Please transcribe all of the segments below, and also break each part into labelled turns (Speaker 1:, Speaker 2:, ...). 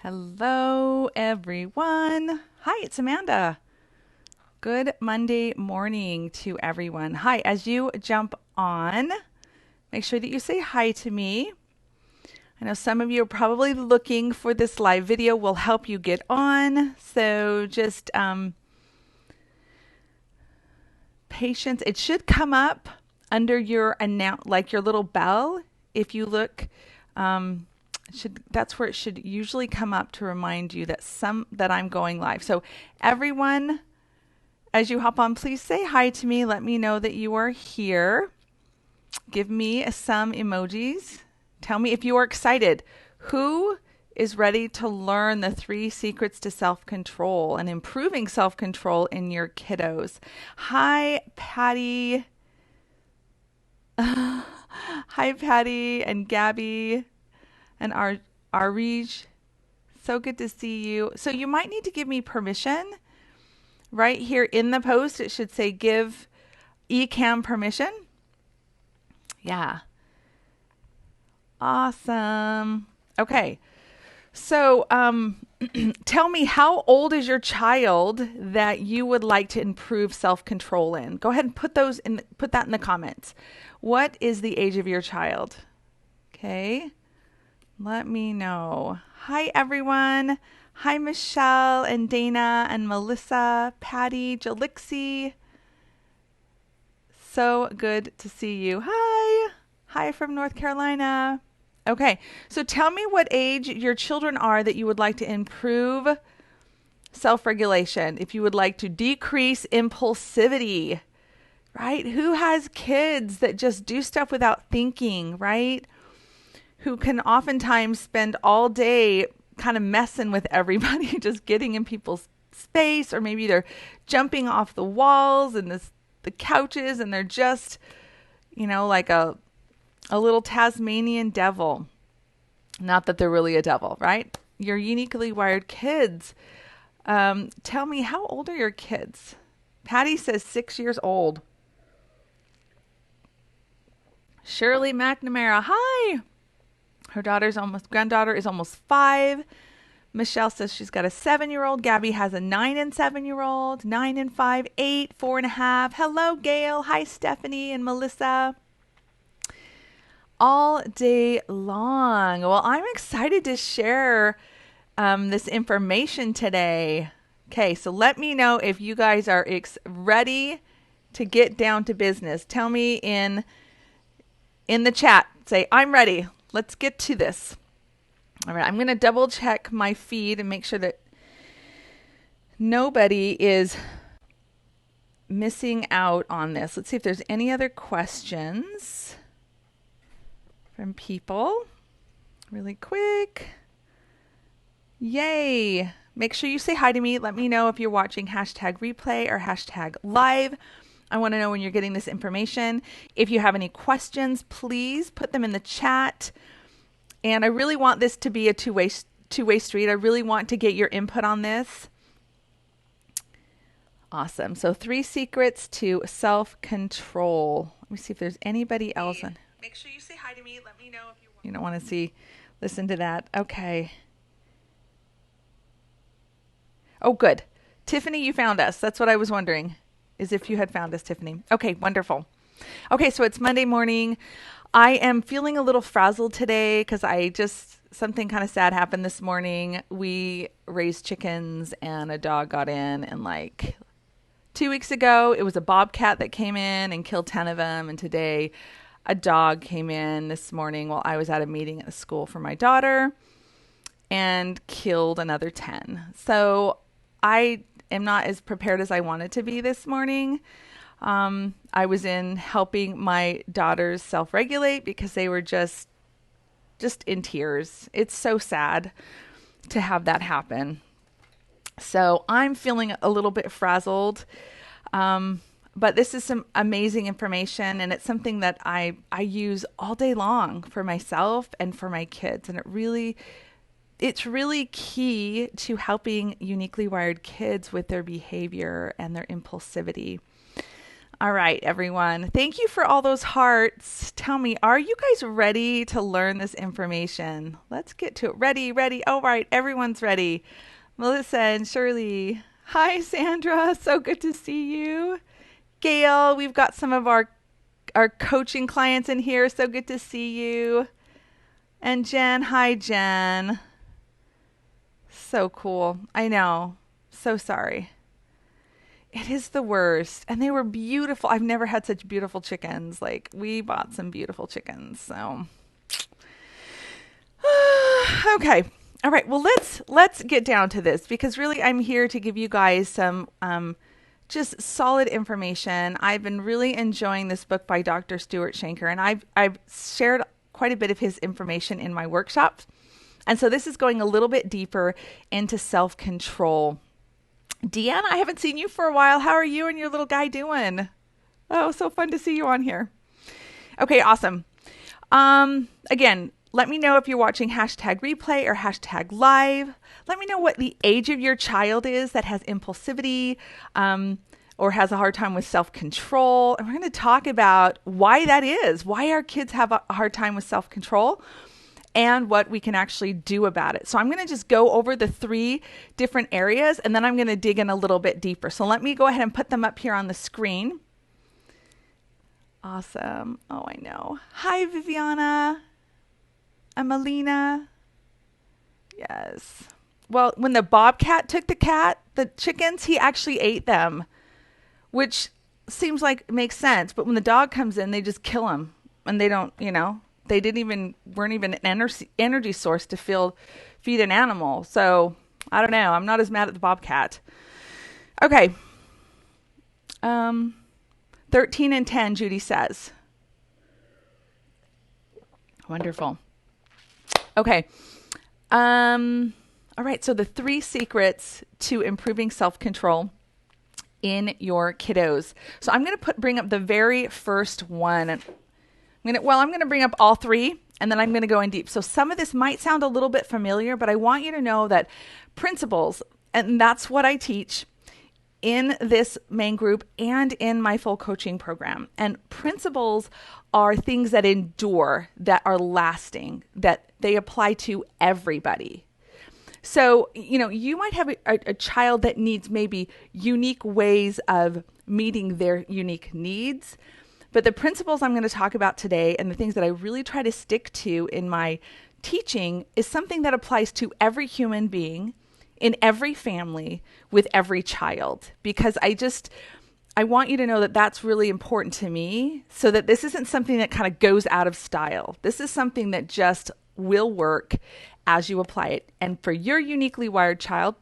Speaker 1: Hello, everyone. Hi, it's Amanda. Good Monday morning to everyone. Hi, as you jump on, make sure that you say hi to me. I know some of you are probably looking for this live video. Will help you get on. So just patience. It should come up under your like your little bell. If you look, that's where it should usually come up to remind you that I'm going live. So everyone, as you hop on, please say hi to me. Let me know that you are here. Give me some emojis. Tell me if you are excited. Who is ready to learn the 3 secrets to self-control and improving self-control in your kiddos? Hi, Patty. Hi, Patty and Gabby and Arij. So good to see you. So you might need to give me permission. Right here in the post, it should say give eCam permission. Yeah. Awesome. Okay. So tell me, how old is your child that you would like to improve self-control in? Go ahead and put that in the comments. What is the age of your child? Okay. Let me know. Hi, everyone. Hi, Michelle and Dana and Melissa, Patty, Jalixi. So good to see you. Hi. Hi from North Carolina. Okay, so tell me what age your children are that you would like to improve self-regulation, if you would like to decrease impulsivity, right? Who has kids that just do stuff without thinking, right? Who can oftentimes spend all day kind of messing with everybody, just getting in people's space, or maybe they're jumping off the walls and the couches, and they're just, like a little Tasmanian devil. Not that they're really a devil, right? Your uniquely wired kids. Tell me, how old are your kids? Patty says 6 years old. Shirley McNamara, hi. Her granddaughter is almost 5. Michelle says she's got a 7-year-old. Gabby has a 9 and 7-year-old. 9 and 5, 8, 4.5. Hello, Gail. Hi, Stephanie and Melissa. All day long. Well, I'm excited to share this information today. Okay, so let me know if you guys are ready to get down to business. Tell me in the chat. Say, I'm ready. Let's get to this. All right, I'm going to double check my feed and make sure that nobody is missing out on this. Let's see if there's any other questions from people. Really quick. Yay. Make sure you say hi to me. Let me know if you're watching #replay or #live. I want to know when you're getting this information. If you have any questions, please put them in the chat. And I really want this to be a two-way street. I really want to get your input on this. Awesome. So 3 secrets to self-control. Let me see if there's anybody else. Make sure you say hi to me. Let me know if you don't want to listen to that. Okay. Oh, good. Tiffany, you found us. That's what I was wondering, is if you had found us, Tiffany. Okay, wonderful. Okay, so it's Monday morning. I am feeling a little frazzled today because something kind of sad happened this morning. We raised chickens and a dog got in, and like 2 weeks ago, it was a bobcat that came in and killed 10 of them. And today a dog came in this morning while I was at a meeting at the school for my daughter and killed another 10. So I am not as prepared as I wanted to be this morning. I was in helping my daughters self-regulate because they were just in tears. It's so sad to have that happen. So I'm feeling a little bit frazzled. But this is some amazing information, and it's something that I use all day long for myself and for my kids. And it's really key to helping uniquely wired kids with their behavior and their impulsivity. All right, everyone. Thank you for all those hearts. Tell me, are you guys ready to learn this information? Let's get to it. Ready, ready. All right, everyone's ready. Melissa and Shirley. Hi, Sandra. So good to see you. Gail, we've got some of our coaching clients in here. So good to see you. And Jen. Hi, Jen. So cool. I know. So sorry. It is the worst. And they were beautiful. I've never had such beautiful chickens. Like, we bought some beautiful chickens. So, okay. All right. Well, let's get down to this, because really I'm here to give you guys some just solid information. I've been really enjoying this book by Dr. Stuart Shanker, and I've shared quite a bit of his information in my workshops. And so this is going a little bit deeper into self-control. Deanna, I haven't seen you for a while. How are you and your little guy doing? Oh, so fun to see you on here. Okay, awesome. Again, let me know if you're watching hashtag replay or hashtag live. Let me know what the age of your child is that has impulsivity or has a hard time with self-control. And we're going to talk about why that is, why our kids have a hard time with self-control, and what we can actually do about it. So I'm going to just go over the 3 different areas, and then I'm going to dig in a little bit deeper. So let me go ahead and put them up here on the screen. Awesome. Oh, I know. Hi, Viviana. I'm Alina. Yes. Well, when the bobcat took the chickens, he actually ate them, which seems like makes sense. But when the dog comes in, they just kill him, and they don't, they weren't even an energy source to feed an animal. So I don't know. I'm not as mad at the bobcat. Okay. 13 and 10, Judy says. Wonderful. Okay. All right. So the 3 secrets to improving self-control in your kiddos. So I'm going to bring up the very first one. I'm going to bring up all 3, and then I'm going to go in deep. So some of this might sound a little bit familiar, but I want you to know that principles, and that's what I teach in this main group and in my full coaching program. And principles are things that endure, that are lasting, that they apply to everybody. So, you might have a child that needs maybe unique ways of meeting their unique needs. But the principles I'm going to talk about today, and the things that I really try to stick to in my teaching, is something that applies to every human being, in every family, with every child. Because I want you to know that that's really important to me, so that this isn't something that kind of goes out of style. This is something that just will work as you apply it. And for your uniquely wired child,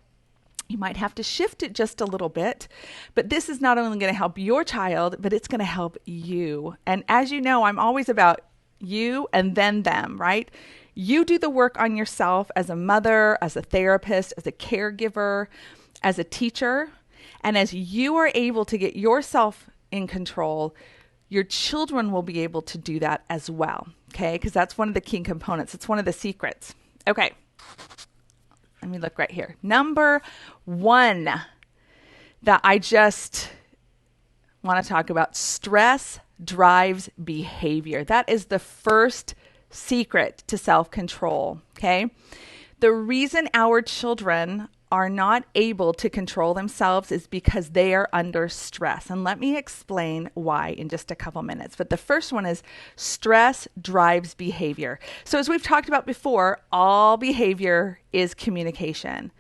Speaker 1: you might have to shift it just a little bit, but this is not only going to help your child, but it's going to help you. And as you know, I'm always about you and then them, right? You do the work on yourself as a mother, as a therapist, as a caregiver, as a teacher. And as you are able to get yourself in control, your children will be able to do that as well. Okay? Because that's one of the key components. It's one of the secrets. Okay. Let me look right here. Number 1 that I just want to talk about: stress drives behavior. That is the first secret to self-control. Okay. The reason our children are not able to control themselves is because they are under stress. And let me explain why in just a couple minutes. But the first one is stress drives behavior. So as we've talked about before, all behavior is communication.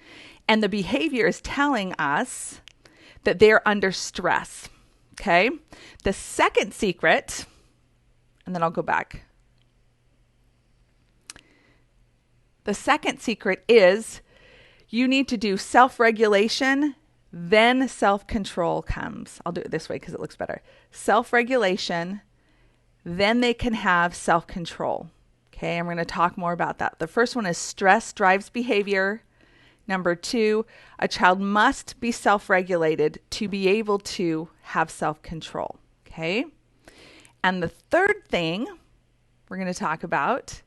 Speaker 1: And the behavior is telling us that they're under stress. Okay. The second secret, and then I'll go back. The second secret is you need to do self-regulation, then self-control comes. I'll do it this way because it looks better. Self-regulation, then they can have self-control. Okay, I'm going to talk more about that. The first one is stress drives behavior. Number 2, a child must be self-regulated to be able to have self-control. Okay, and the third thing we're going to talk about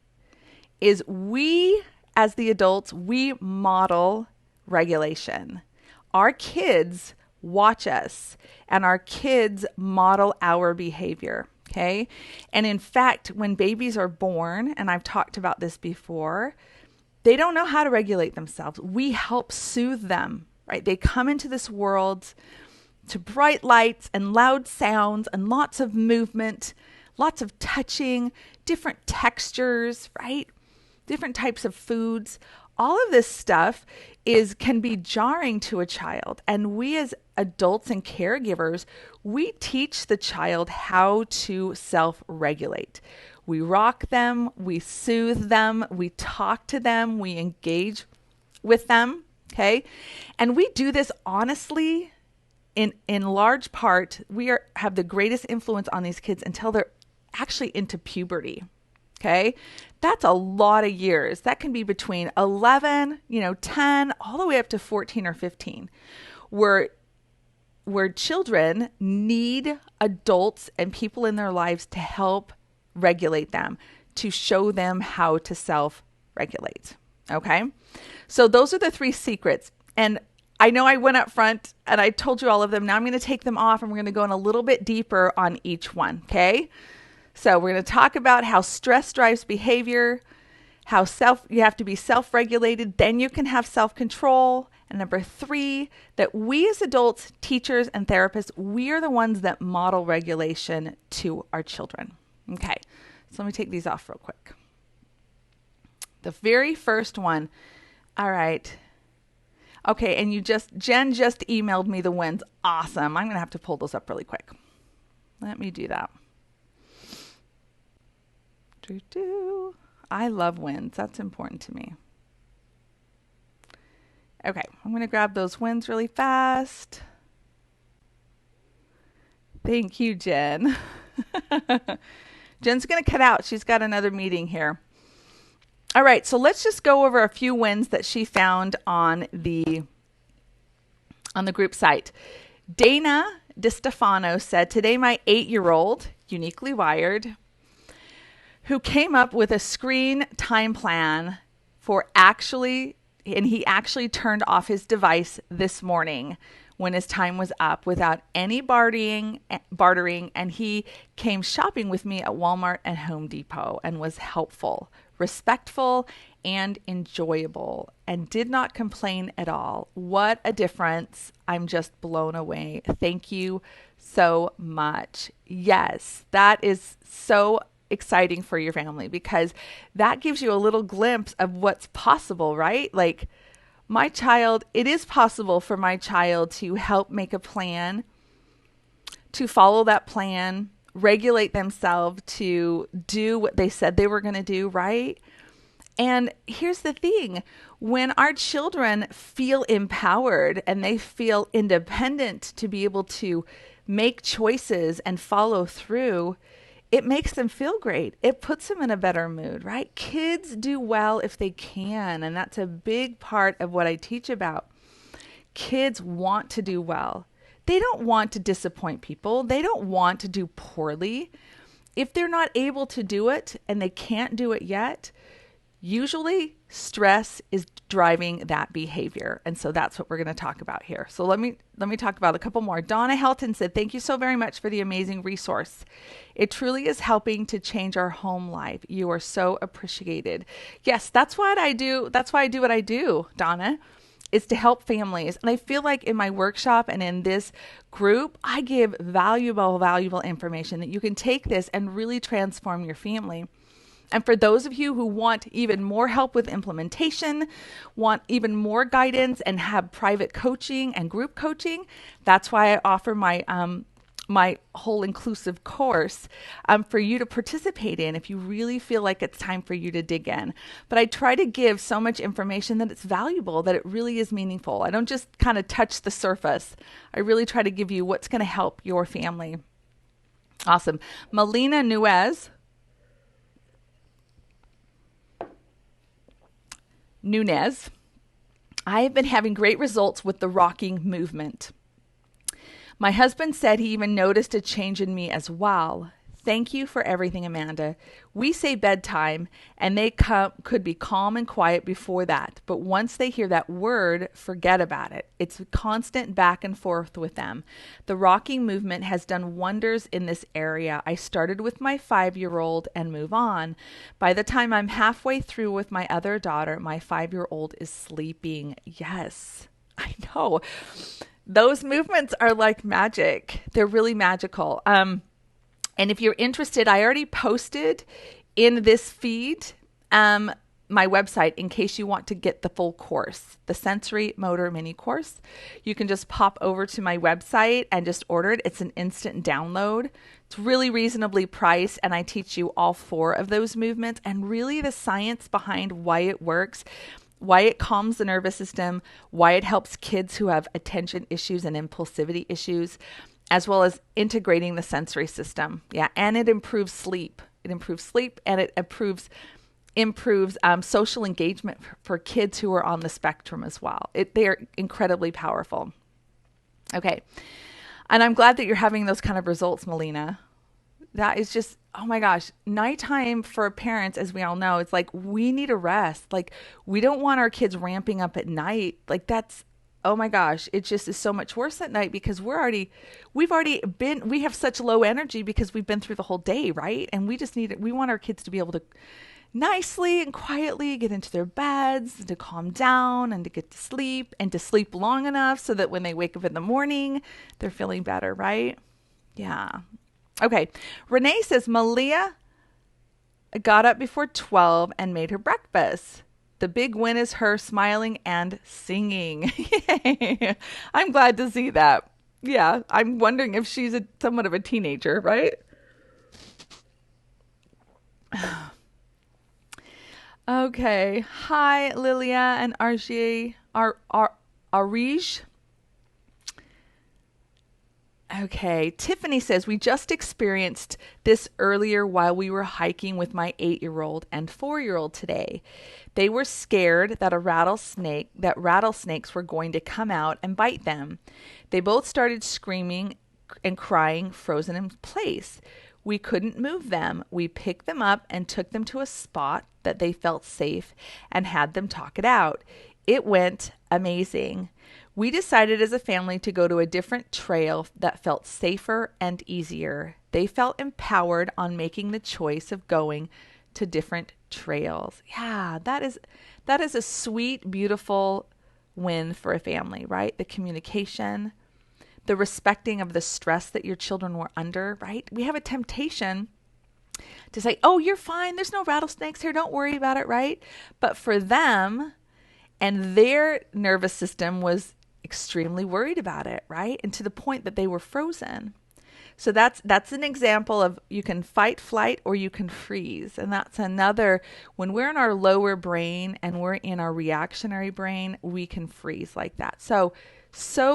Speaker 1: is we, as the adults, we model regulation. Our kids watch us, and our kids model our behavior. Okay. And in fact, when babies are born, and I've talked about this before, they don't know how to regulate themselves. We help soothe them, right? They come into this world to bright lights and loud sounds and lots of movement, lots of touching, different textures, right? Different types of foods. All of this stuff can be jarring to a child. And we as adults and caregivers, we teach the child how to self-regulate. We rock them, we soothe them, we talk to them, we engage with them, okay? And we do this honestly. In large part, have the greatest influence on these kids until they're actually into puberty. Okay, that's a lot of years. That can be between 11, 10, all the way up to 14 or 15, where children need adults and people in their lives to help regulate them, to show them how to self-regulate. Okay, so those are the 3 secrets. And I know I went up front and I told you all of them. Now I'm going to take them off and we're going to go in a little bit deeper on each one. Okay. So we're going to talk about how stress drives behavior, how you have to be self-regulated, then you can have self-control. And number 3, that we as adults, teachers, and therapists, we are the ones that model regulation to our children. Okay. So let me take these off real quick. The very first one. All right. Okay, and Jen just emailed me the wins. Awesome. I'm going to have to pull those up really quick. Let me do that. I love wins. That's important to me. Okay, I'm going to grab those wins really fast. Thank you, Jen. Jen's going to cut out. She's got another meeting here. All right, so let's just go over a few wins that she found on the group site. Dana DiStefano said, today my 8-year-old, uniquely wired, who came up with a screen time plan he actually turned off his device this morning when his time was up without any bartering, and he came shopping with me at Walmart and Home Depot and was helpful, respectful, and enjoyable, and did not complain at all. What a difference. I'm just blown away. Thank you so much. Yes, that is so exciting for your family because that gives you a little glimpse of what's possible, right? Like it is possible for my child to help make a plan, to follow that plan, regulate themselves, to do what they said they were going to do, right? And here's the thing, when our children feel empowered and they feel independent to be able to make choices and follow through, it makes them feel great. It puts them in a better mood, right? Kids do well if they can, and that's a big part of what I teach about. Kids want to do well. They don't want to disappoint people. They don't want to do poorly. If they're not able to do it and they can't do it yet, usually stress is driving that behavior. And so that's what we're going to talk about here. So let me talk about a couple more. Donna Helton said, thank you so very much for the amazing resource. It truly is helping to change our home life. You are so appreciated. Yes, that's what I do. That's why I do what I do, Donna, is to help families. And I feel like in my workshop and in this group, I give valuable information that you can take this and really transform your family. And for those of you who want even more help with implementation, want even more guidance and have private coaching and group coaching, that's why I offer my my whole inclusive course for you to participate in if you really feel like it's time for you to dig in. But I try to give so much information that it's valuable, that it really is meaningful. I don't just kind of touch the surface. I really try to give you what's going to help your family. Awesome. Melina Nunez, I have been having great results with the rocking movement. My husband said he even noticed a change in me as well. Thank you for everything, Amanda. We say bedtime, and they could be calm and quiet before that. But once they hear that word, forget about it. It's constant back and forth with them. The rocking movement has done wonders in this area. I started with my 5-year-old and move on. By the time I'm halfway through with my other daughter, my 5-year-old is sleeping. Yes, I know. Those movements are like magic. They're really magical. And if you're interested, I already posted in this feed my website in case you want to get the full course, the sensory motor mini course. You can just pop over to my website and just order it. It's an instant download. It's really reasonably priced, and I teach you all 4 of those movements and really the science behind why it works, why it calms the nervous system, why it helps kids who have attention issues and impulsivity issues, as well as integrating the sensory system. Yeah, and it improves sleep. It improves sleep, and it improves social engagement for kids who are on the spectrum as well. They are incredibly powerful. Okay, and I'm glad that you're having those kind of results, Melina. That is just, oh my gosh, nighttime for parents, as we all know, it's like we need a rest. Like we don't want our kids ramping up at night. Like that's, oh my gosh, it just is so much worse at night because we have such low energy because we've been through the whole day, right? And we want our kids to be able to nicely and quietly get into their beds, to calm down and to get to sleep and to sleep long enough so that when they wake up in the morning, they're feeling better, right? Yeah. Okay. Renee says, Malia got up before 12 and made her breakfast. The big win is her smiling and singing. Yay. I'm glad to see that. Yeah, I'm wondering if she's somewhat of a teenager, right? Okay. Hi, Lilia and Arij. Okay. Tiffany says, we just experienced this earlier while we were hiking with my 8-year-old and 4-year-old today. They were scared that rattlesnakes were going to come out and bite them. They both started screaming and crying, frozen in place. We couldn't move them. We picked them up and took them to a spot that they felt safe and had them talk it out. It went amazing. We decided as a family to go to a different trail that felt safer and easier. They felt empowered on making the choice of going to different trails. Yeah, that is a sweet, beautiful win for a family, right? The communication, the respecting of the stress that your children were under, right? We have a temptation to say, oh, you're fine. There's no rattlesnakes here. Don't worry about it, right? But for them and their nervous system was extremely worried about it, right? And to the point that they were frozen. So that's an example of you can fight, flight, or you can freeze. And that's another, when we're in our lower brain and we're in our reactionary brain, we can freeze like that. So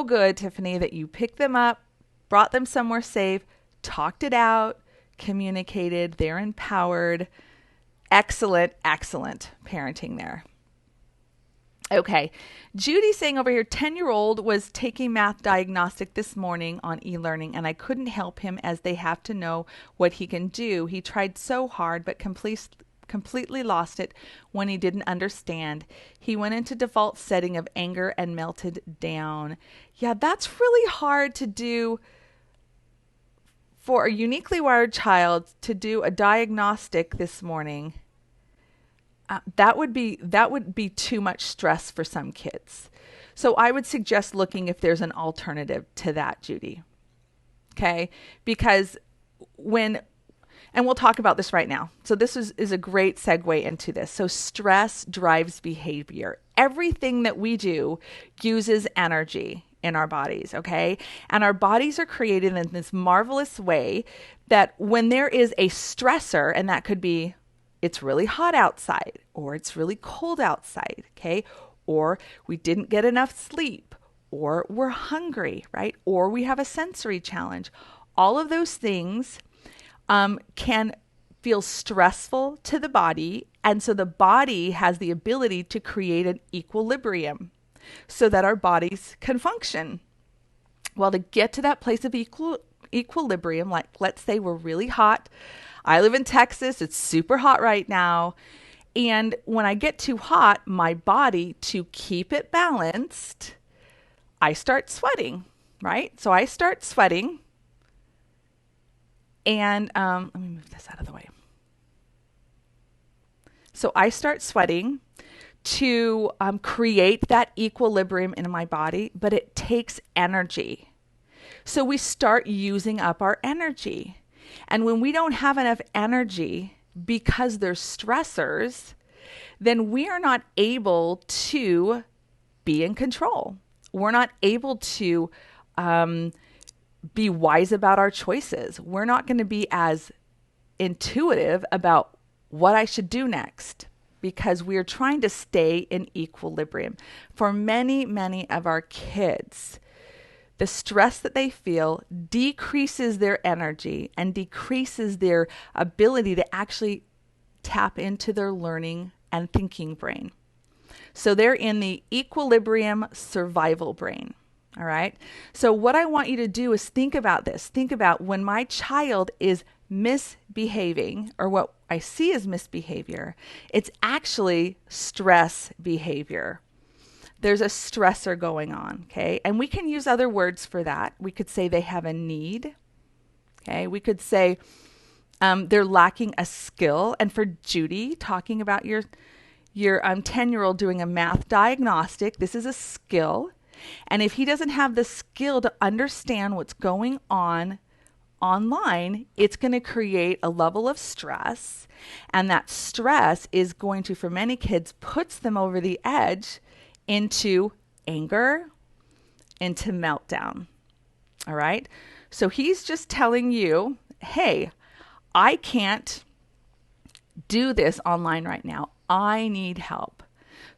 Speaker 1: good, Tiffany, that you picked them up, brought them somewhere safe, talked it out, communicated, they're empowered. Excellent, excellent parenting there. Okay, Judy's saying over here, 10-year-old was taking math diagnostic this morning on e-learning, and I couldn't help him as they have to know what he can do. He tried so hard, but completely lost it when he didn't understand. He went into default setting of anger and melted down. Yeah, that's really hard to do for a uniquely wired child to do a diagnostic this morning. That would be too much stress for some kids. So I would suggest looking if there's an alternative to that, Judy. Okay? Because and we'll talk about this right now. So this is a great segue into this. So stress drives behavior. Everything that we do uses energy in our bodies, okay? And our bodies are created in this marvelous way that when there is a stressor, and that could be it's really hot outside, or it's really cold outside, okay? Or we didn't get enough sleep, or we're hungry, right? Or we have a sensory challenge. All of those things can feel stressful to the body, and so the body has the ability to create an equilibrium so that our bodies can function. Well, to get to that place of equilibrium, like let's say we're really hot. I live in Texas. It's super hot right now. And when I get too hot, my body, to keep it balanced, I start sweating, right? So I start sweating. And let me move this out of the way. So I start sweating to create that equilibrium in my body, but it takes energy. So we start using up our energy. And when we don't have enough energy because there's stressors, then we are not able to be in control. We're not able to be wise about our choices. We're not going to be as intuitive about what I should do next because we are trying to stay in equilibrium. For many, many of our kids, the stress that they feel decreases their energy and decreases their ability to actually tap into their learning and thinking brain. So they're in the equilibrium survival brain. All right. So what I want you to do is think about this. Think about when my child is misbehaving, or what I see as misbehavior, it's actually stress behavior. There's a stressor going on, okay? And we can use other words for that. We could say they have a need, okay? We could say they're lacking a skill. And for Judy, talking about your 10-year-old doing a math diagnostic, this is a skill. And if he doesn't have the skill to understand what's going on online, it's going to create a level of stress. And that stress is going to, for many kids, puts them over the edge into anger, into meltdown. All right. So he's just telling you, hey, I can't do this online right now. I need help.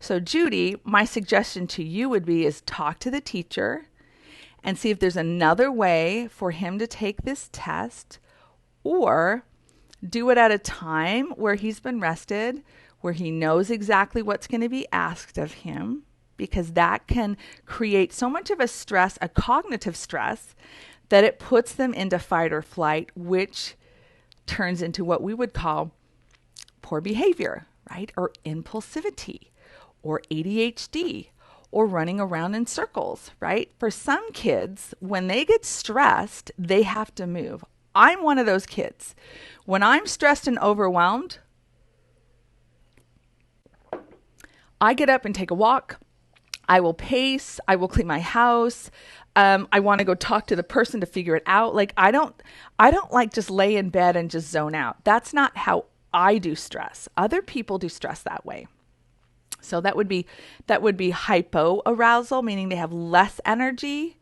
Speaker 1: So Judy, my suggestion to you would be is talk to the teacher and see if there's another way for him to take this test, or do it at a time where he's been rested, where he knows exactly what's going to be asked of him, because that can create so much of a stress, a cognitive stress, that it puts them into fight or flight, which turns into what we would call poor behavior, right? Or impulsivity, or ADHD, or running around in circles, right? For some kids, when they get stressed, they have to move. I'm one of those kids. When I'm stressed and overwhelmed, I get up and take a walk. I will pace. I will clean my house. I want to go talk to the person to figure it out. Like I don't like just lay in bed and just zone out. That's not how I do stress. Other people do stress that way. So that would be hypoarousal, meaning they have less energy.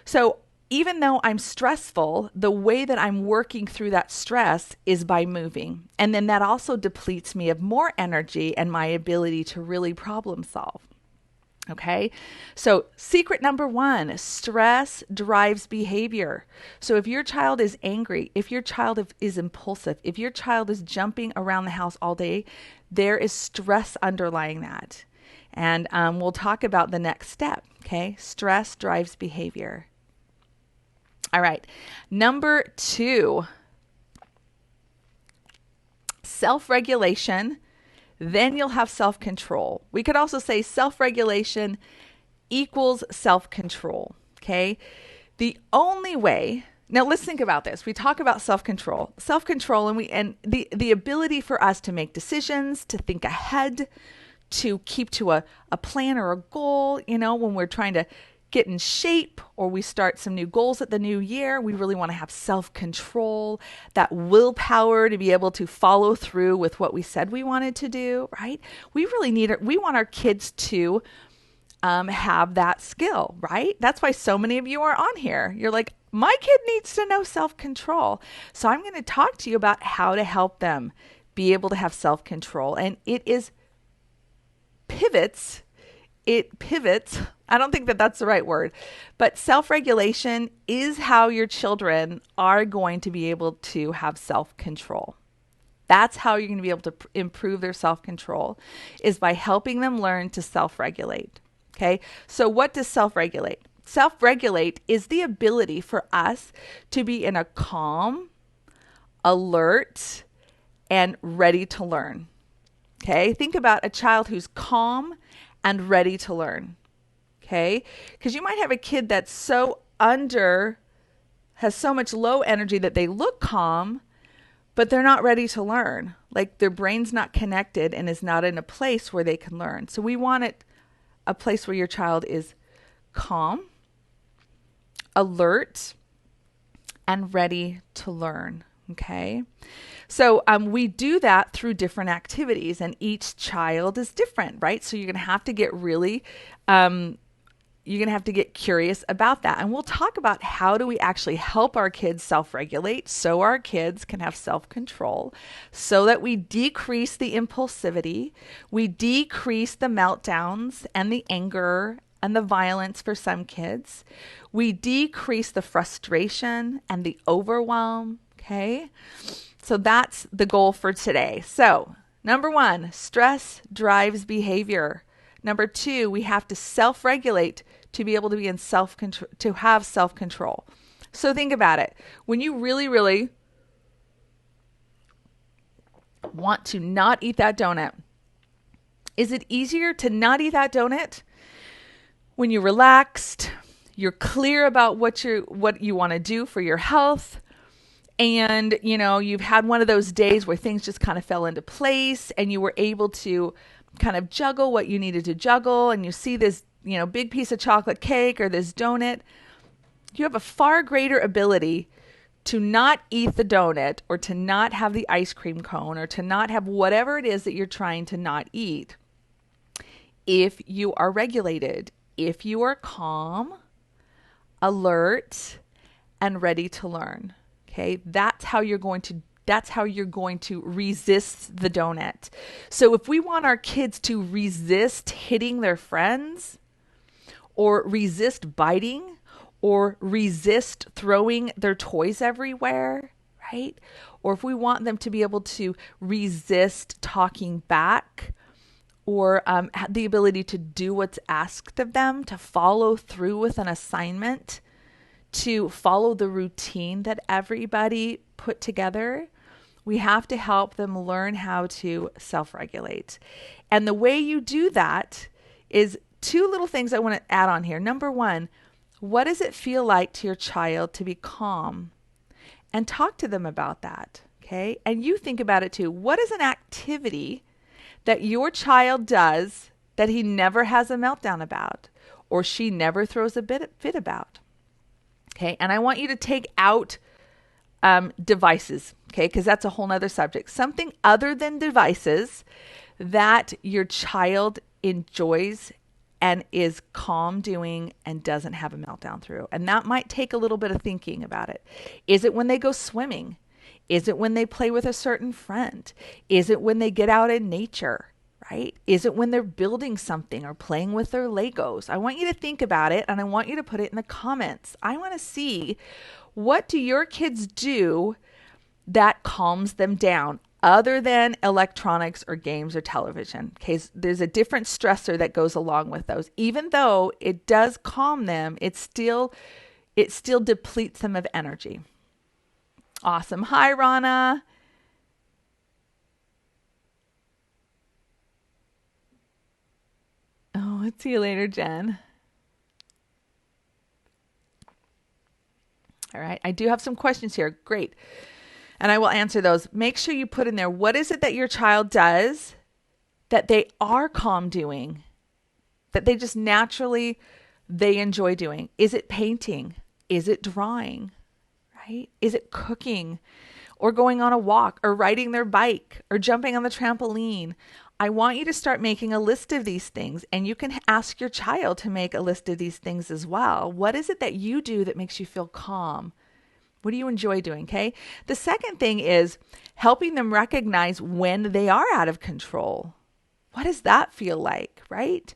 Speaker 1: So even though I'm stressful, the way that I'm working through that stress is by moving. And then that also depletes me of more energy and my ability to really problem solve. Okay, so secret number 1, stress drives behavior. So if your child is angry, if your child is impulsive, if your child is jumping around the house all day, there is stress underlying that. And we'll talk about the next step. Okay, stress drives behavior. All right, number 2, self-regulation. Then you'll have self-control. We could also say self-regulation equals self-control, okay? The only way, now let's think about this. We talk about self-control. Self-control and the ability for us to make decisions, to think ahead, to keep to a plan or a goal, when we're trying to get in shape or we start some new goals at the new year, we really want to have self-control, that willpower to be able to follow through with what we said we wanted to do, right? We want our kids to have that skill, right? That's why so many of you are on here. You're like, my kid needs to know self-control. So I'm going to talk to you about how to help them be able to have self-control. And it pivots. I don't think that that's the right word, but self-regulation is how your children are going to be able to have self-control. That's how you're going to be able to improve their self-control, is by helping them learn to self-regulate. Okay. So what does self-regulate? Self-regulate is the ability for us to be in a calm, alert, and ready to learn. Okay, think about a child who's calm and ready to learn. Okay, because you might have a kid that's has so much low energy that they look calm, but they're not ready to learn. Like their brain's not connected and is not in a place where they can learn. So we want a place where your child is calm, alert, and ready to learn. Okay. So we do that through different activities, and each child is different, right? So you're going to have to get really, you're going to have to get curious about that. And we'll talk about how do we actually help our kids self-regulate so our kids can have self-control, so that we decrease the impulsivity, we decrease the meltdowns and the anger and the violence for some kids. We decrease the frustration and the overwhelm, okay? So that's the goal for today. So, number 1, stress drives behavior. Number 2, we have to self-regulate to be able to be in self-control, to have self-control. So think about it. When you really, really want to not eat that donut, is it easier to not eat that donut when you're relaxed, you're clear about what you want to do for your health, and you've had one of those days where things just kind of fell into place and you were able to kind of juggle what you needed to juggle, and you see this big piece of chocolate cake or this donut? You have a far greater ability to not eat the donut, or to not have the ice cream cone, or to not have whatever it is that you're trying to not eat, if you are regulated, if you are calm, alert, and ready to learn. Okay, that's how you're going to resist the donut. So if we want our kids to resist hitting their friends, or resist biting, or resist throwing their toys everywhere, right? Or if we want them to be able to resist talking back, or the ability to do what's asked of them, to follow through with an assignment, to follow the routine that everybody put together, we have to help them learn how to self-regulate. And the way you do that is 2 little things I want to add on here. Number 1, what does it feel like to your child to be calm? And talk to them about that, okay? And you think about it too. What is an activity that your child does that he never has a meltdown about, or she never throws a fit about? Okay, and I want you to take out devices, okay, because that's a whole nother subject. Something other than devices that your child enjoys and is calm doing and doesn't have a meltdown through. And that might take a little bit of thinking about it. Is it when they go swimming? Is it when they play with a certain friend? Is it when they get out in nature? Right? Is it when they're building something or playing with their Legos? I want you to think about it, and I want you to put it in the comments. I want to see, what do your kids do that calms them down other than electronics or games or television? Okay, so there's a different stressor that goes along with those. Even though it does calm them, it still depletes them of energy. Awesome. Hi, Rana. Oh, see you later, Jen. All right. I do have some questions here. Great. And I will answer those. Make sure you put in there, what is it that your child does that they are calm doing, that they just naturally, they enjoy doing? Is it painting? Is it drawing? Right? Is it cooking, or going on a walk, or riding their bike, or jumping on the trampoline? I want you to start making a list of these things, and you can ask your child to make a list of these things as well. What is it that you do that makes you feel calm? What do you enjoy doing? Okay. The second thing is helping them recognize when they are out of control. What does that feel like, right?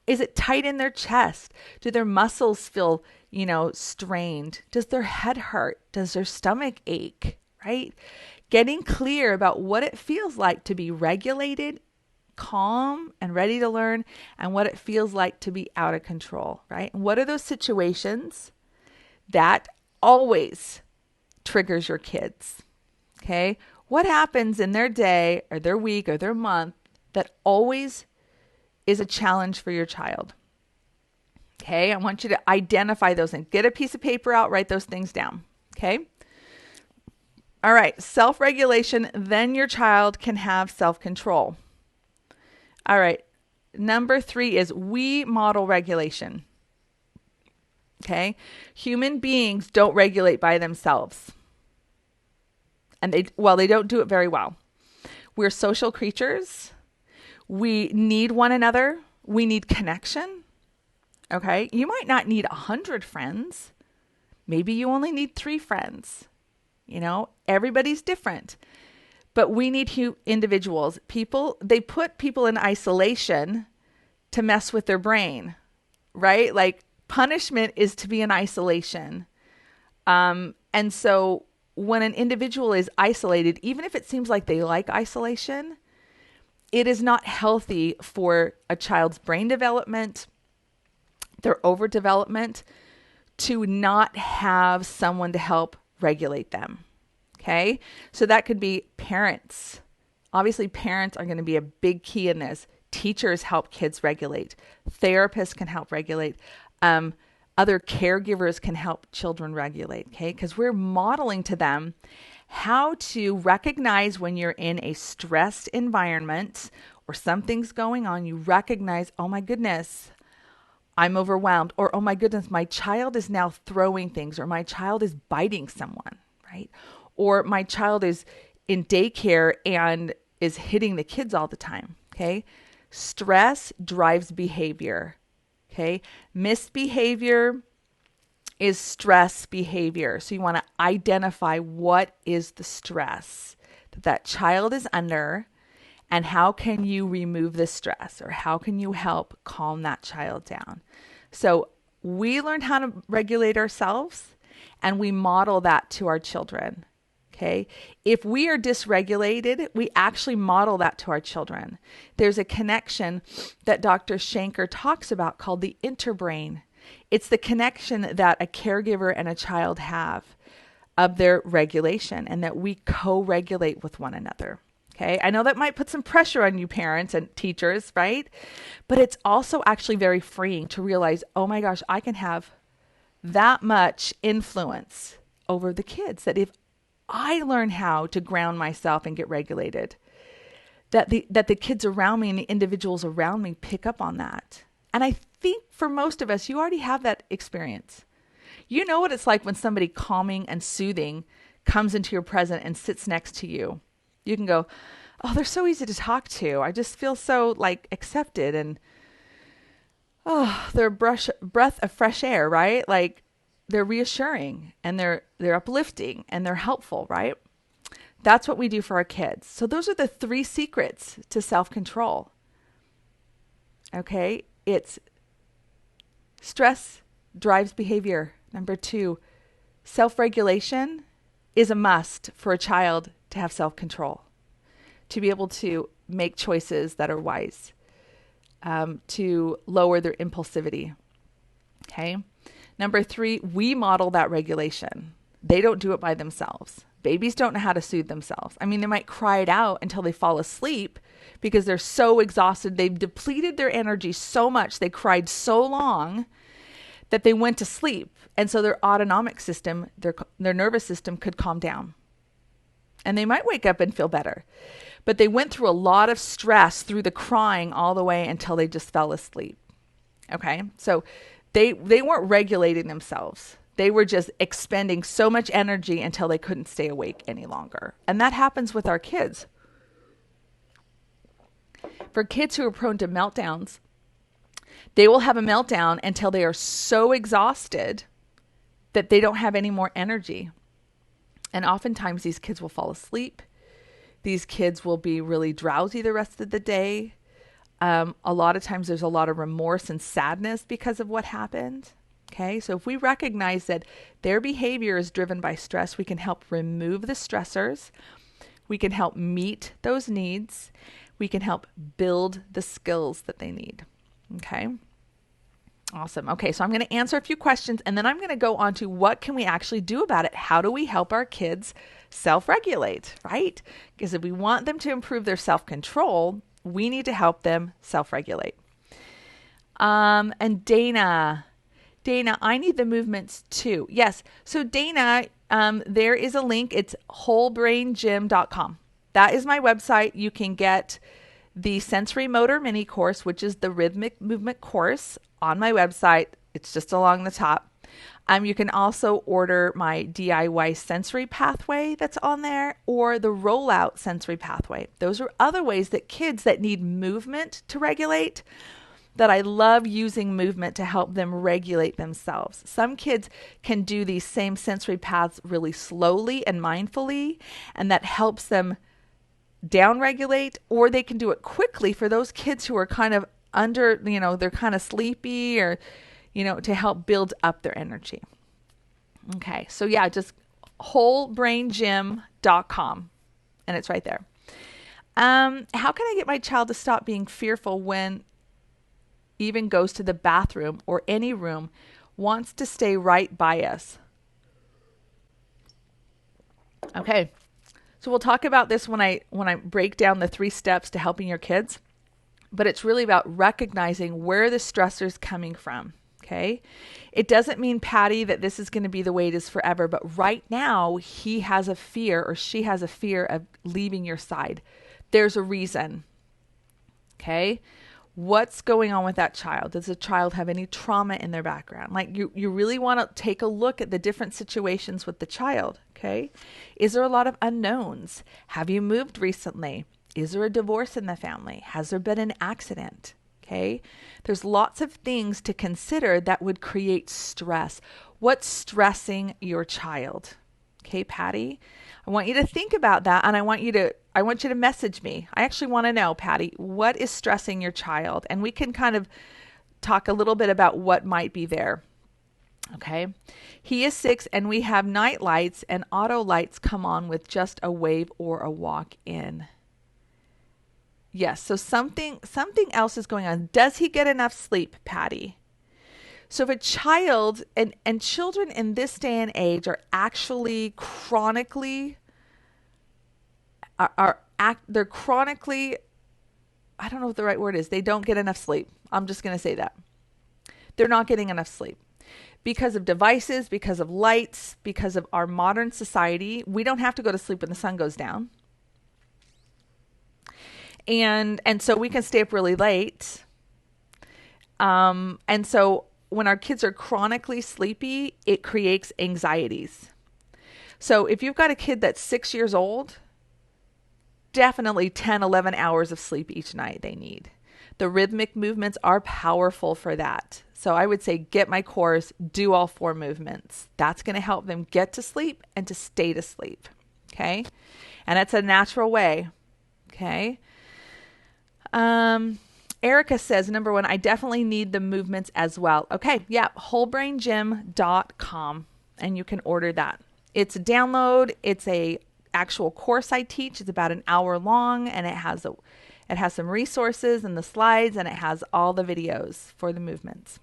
Speaker 1: Is it tight in their chest? Do their muscles feel, strained? Does their head hurt? Does their stomach ache, right? Getting clear about what it feels like to be regulated calm and ready to learn, and what it feels like to be out of control, right? And what are those situations that always triggers your kids? Okay? What happens in their day or their week or their month that always is a challenge for your child? Okay? I want you to identify those and get a piece of paper out, write those things down. Okay? All right, self-regulation, then your child can have self-control. All right, number 3 is we model regulation. Okay? Human beings don't regulate by themselves. And they don't do it very well. We're social creatures. We need one another. We need connection. Okay? You might not need 100 friends. Maybe you only need 3 friends. You know, everybody's different. But we need individuals. They put people in isolation to mess with their brain, right? Like punishment is to be in isolation. And so when an individual is isolated, even if it seems like they like isolation, it is not healthy for a child's brain development, their overdevelopment, to not have someone to help regulate them. Okay? So that could be parents. Obviously, parents are going to be a big key in this. Teachers help kids regulate. Therapists can help regulate. Other caregivers can help children regulate. Okay? Because we're modeling to them how to recognize when you're in a stressed environment or something's going on. You recognize, oh my goodness, I'm overwhelmed. Or, oh my goodness, my child is now throwing things, or my child is biting someone, right? Or my child is in daycare and is hitting the kids all the time, okay? Stress drives behavior, okay? Misbehavior is stress behavior. So you want to identify what is the stress that child is under, and how can you remove the stress, or how can you help calm that child down? So we learn how to regulate ourselves, and we model that to our children. Okay. If we are dysregulated, we actually model that to our children. There's a connection that Dr. Shanker talks about called the interbrain. It's the connection that a caregiver and a child have of their regulation, and that we co-regulate with one another. Okay. I know that might put some pressure on you parents and teachers, right? But it's also actually very freeing to realize, oh my gosh, I can have that much influence over the kids, that if I learn how to ground myself and get regulated, that the kids around me and the individuals around me pick up on that. And I think for most of us, you already have that experience. You know what it's like when somebody calming and soothing comes into your presence and sits next to you. You can go, oh, they're so easy to talk to. I just feel so like accepted, and oh, they're a breath of fresh air, right? Like they're reassuring, and they're uplifting, and they're helpful, right? That's what we do for our kids. So those are the 3 secrets to self-control. Okay? It's stress drives behavior. Number 2, self-regulation is a must for a child to have self-control, to be able to make choices that are wise, to lower their impulsivity. Okay? Number 3, we model that regulation. They don't do it by themselves. Babies don't know how to soothe themselves. I mean, they might cry it out until they fall asleep because they're so exhausted. They've depleted their energy so much. They cried so long that they went to sleep. And so their autonomic system, their nervous system could calm down. And they might wake up and feel better. But they went through a lot of stress through the crying all the way until they just fell asleep. Okay? So they weren't regulating themselves. They were just expending so much energy until they couldn't stay awake any longer. And that happens with our kids. For kids who are prone to meltdowns, they will have a meltdown until they are so exhausted that they don't have any more energy. And oftentimes these kids will fall asleep. These kids will be really drowsy the rest of the day. A lot of times there's a lot of remorse and sadness because of what happened. Okay, so if we recognize that their behavior is driven by stress, we can help remove the stressors. We can help meet those needs. we can help build the skills that they need. Okay. Awesome. Okay, so I'm going to answer a few questions and then I'm going to go on to what can we actually do about it? How do we help our kids self-regulate, right? Because if we want them to improve their self-control, we need to help them self-regulate. And Dana, I need the movements too. Yes. So Dana, there is a link. It's wholebraingym.com. That is my website. You can get the sensory motor mini course, which is the rhythmic movement course, on my website. It's just along the top. You can also order my DIY sensory pathway that's on there, or the rollout sensory pathway. Those are other ways that kids that need movement to regulate, that I love using movement to help them regulate themselves. Some kids can do these same sensory paths really slowly and mindfully, and that helps them down-regulate, or they can do it quickly for those kids who are kind of under, they're kind of sleepy, or, to help build up their energy. Okay, so yeah, just wholebraingym.com, and it's right there. How can I get my child to stop being fearful when even goes to the bathroom or any room, wants to stay right by us? Okay. So we'll talk about this when I break down the 3 steps to helping your kids, but it's really about recognizing where the stressor is coming from. Okay. It doesn't mean, Patty, that this is going to be the way it is forever, but right now he has a fear, or she has a fear of leaving your side. There's a reason. Okay. What's going on with that child? Does the child have any trauma in their background? Like you really want to take a look at the different situations with the child, okay? Is there a lot of unknowns? Have you moved recently? Is there a divorce in the family? Has there been an accident? Okay? There's lots of things to consider that would create stress. What's stressing your child? Okay, Patty? I want you to think about that, and I want you to message me. I actually want to know, Patty, what is stressing your child? And we can kind of talk a little bit about what might be there. Okay. He is 6 and we have night lights and auto lights come on with just a wave or a walk in. Yes. So something else is going on. Does he get enough sleep, Patty? So if a child, and children in this day and age are actually chronically, they're chronically, I don't know what the right word is. They don't get enough sleep. I'm just going to say that. They're not getting enough sleep. Because of devices, because of lights, because of our modern society, we don't have to go to sleep when the sun goes down. And so we can stay up really late. And so when our kids are chronically sleepy, it creates anxieties. So if you've got a kid that's 6 years old, definitely 10, 11 hours of sleep each night they need. The rhythmic movements are powerful for that. So I would say get my course, do all 4 movements. That's going to help them get to sleep and to stay to sleep. Okay? And it's a natural way. Okay? Erica says, number 1, I definitely need the movements as well. Okay, yeah, wholebraingym.com, and you can order that. It's a download. It's a actual course I teach. It's about an hour long, and it has some resources and the slides, and it has all the videos for the movements.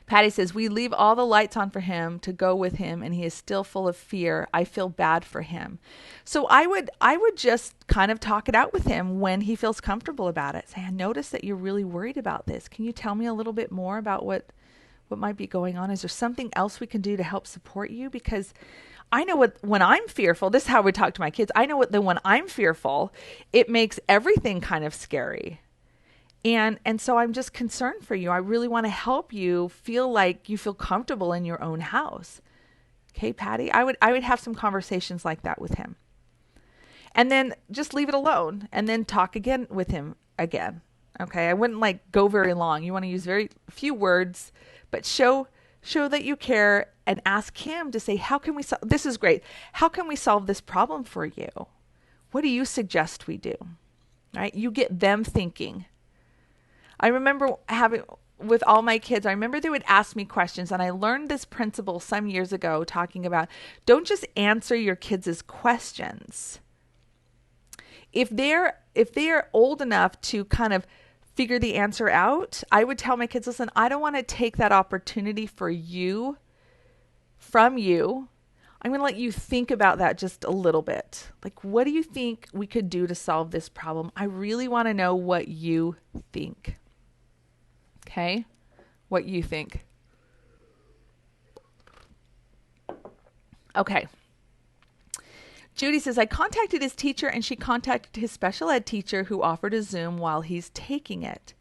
Speaker 1: Patty says, we leave all the lights on for him to go with him, and he is still full of fear. I feel bad for him. So I would just kind of talk it out with him when he feels comfortable about it. Say, I notice that you're really worried about this. Can you tell me a little bit more about what might be going on? Is there something else we can do to help support you? Because I know when I'm fearful, this is how we talk to my kids. I know when I'm fearful, it makes everything kind of scary. And so I'm just concerned for you. I really want to help you feel like you feel comfortable in your own house. Okay, Patty? I would have some conversations like that with him. And then just leave it alone and then talk again with him again. Okay? I wouldn't go very long. You want to use very few words, but show that you care and ask him to say, how can we solve this? Is great. How can we solve this problem for you? What do you suggest we do? Right? You get them thinking. I remember having with all my kids, I remember they would ask me questions, and I learned this principle some years ago talking about don't just answer your kids' questions. if they're old enough to kind of figure the answer out, I would tell my kids, listen, I don't want to take that opportunity for you from you. I'm going to let you think about that just a little bit. Like, what do you think we could do to solve this problem? I really want to know what you think. Okay? What you think. Okay. Judy says, I contacted his teacher and she contacted his special ed teacher who offered a Zoom while he's taking it.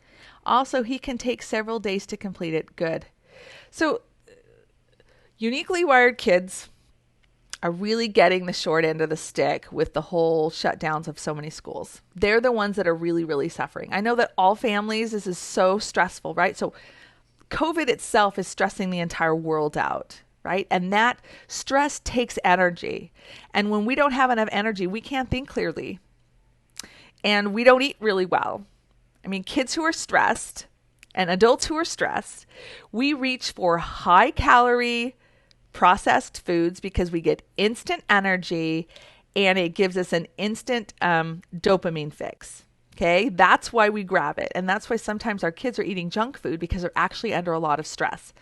Speaker 1: Also, he can take several days to complete it. Good. So, uniquely wired kids are really getting the short end of the stick with the whole shutdowns of so many schools. They're the ones that are really, really suffering. I know that all families, this is so stressful, right? So COVID itself is stressing the entire world out, right? And that stress takes energy. And when we don't have enough energy, we can't think clearly. And we don't eat really well. I mean, kids who are stressed and adults who are stressed, we reach for high calorie, processed foods because we get instant energy and it gives us an instant dopamine fix. Okay, that's why we grab it. And that's why sometimes our kids are eating junk food because they're actually under a lot of stress.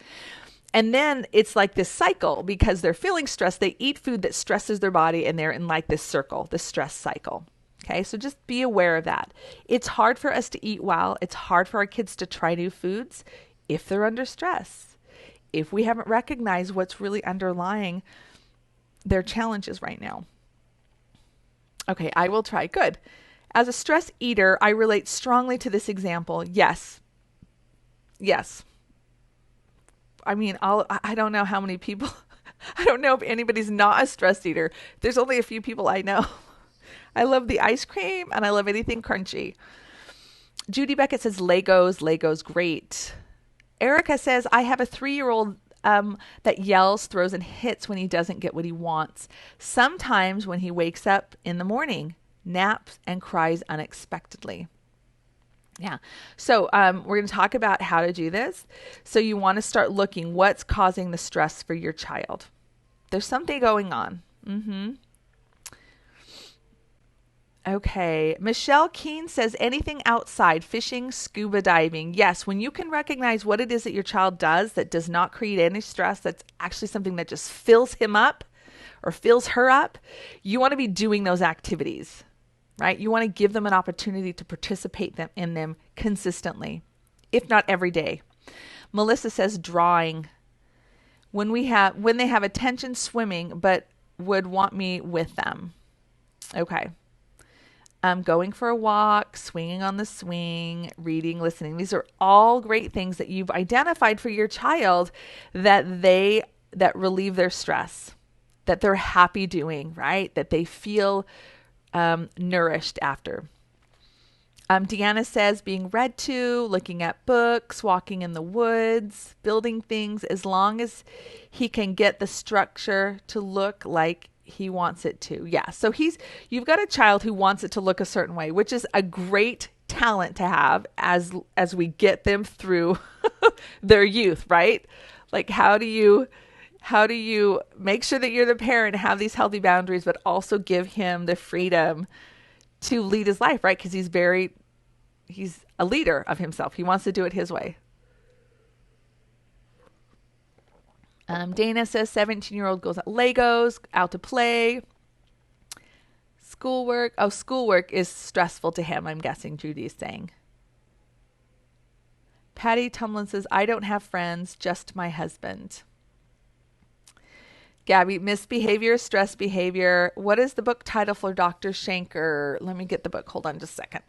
Speaker 1: And then it's like this cycle because they're feeling stressed. They eat food that stresses their body and they're in like this circle, this stress cycle. Okay, so just be aware of that. It's hard for us to eat well. It's hard for our kids to try new foods if they're under stress. If we haven't recognized what's really underlying their challenges right now. Okay, I will try. Good. As a stress eater, I relate strongly to this example. Yes. Yes. I mean, I don't know how many people, I don't know if anybody's not a stress eater. There's only a few people I know. I love the ice cream and I love anything crunchy. Judy Beckett says, Legos, great. Erica says, I have a 3-year-old that yells, throws, and hits when he doesn't get what he wants. Sometimes when he wakes up in the morning, naps and cries unexpectedly. Yeah. So we're going to talk about how to do this. So you want to start looking what's causing the stress for your child. There's something going on. Okay. Michelle Keene says anything outside, fishing, scuba diving. Yes, when you can recognize what it is that your child does that does not create any stress, that's actually something that just fills him up or fills her up, you want to be doing those activities, right? You want to give them an opportunity to participate in them consistently, if not every day. Melissa says drawing. When they have attention, swimming, but would want me with them. Okay. Going for a walk, swinging on the swing, reading, listening. These are all great things that you've identified for your child that relieve their stress, that they're happy doing, right? That they feel nourished after. Deanna says being read to, looking at books, walking in the woods, building things, as long as he can get the structure to look like he wants it to. Yeah. So you've got a child who wants it to look a certain way, which is a great talent to have as we get them through their youth, right? Like how do you make sure that you're the parent, have these healthy boundaries, but also give him the freedom to lead his life, right? Because he's a leader of himself. He wants to do it his way. Dana says 17-year-old goes at Legos, out to play. Schoolwork. Oh, schoolwork is stressful to him, I'm guessing Judy is saying. Patty Tumlin says, I don't have friends, just my husband. Gabby, misbehavior, stress behavior. What is the book title for Dr. Shanker? Let me get the book. Hold on just a second.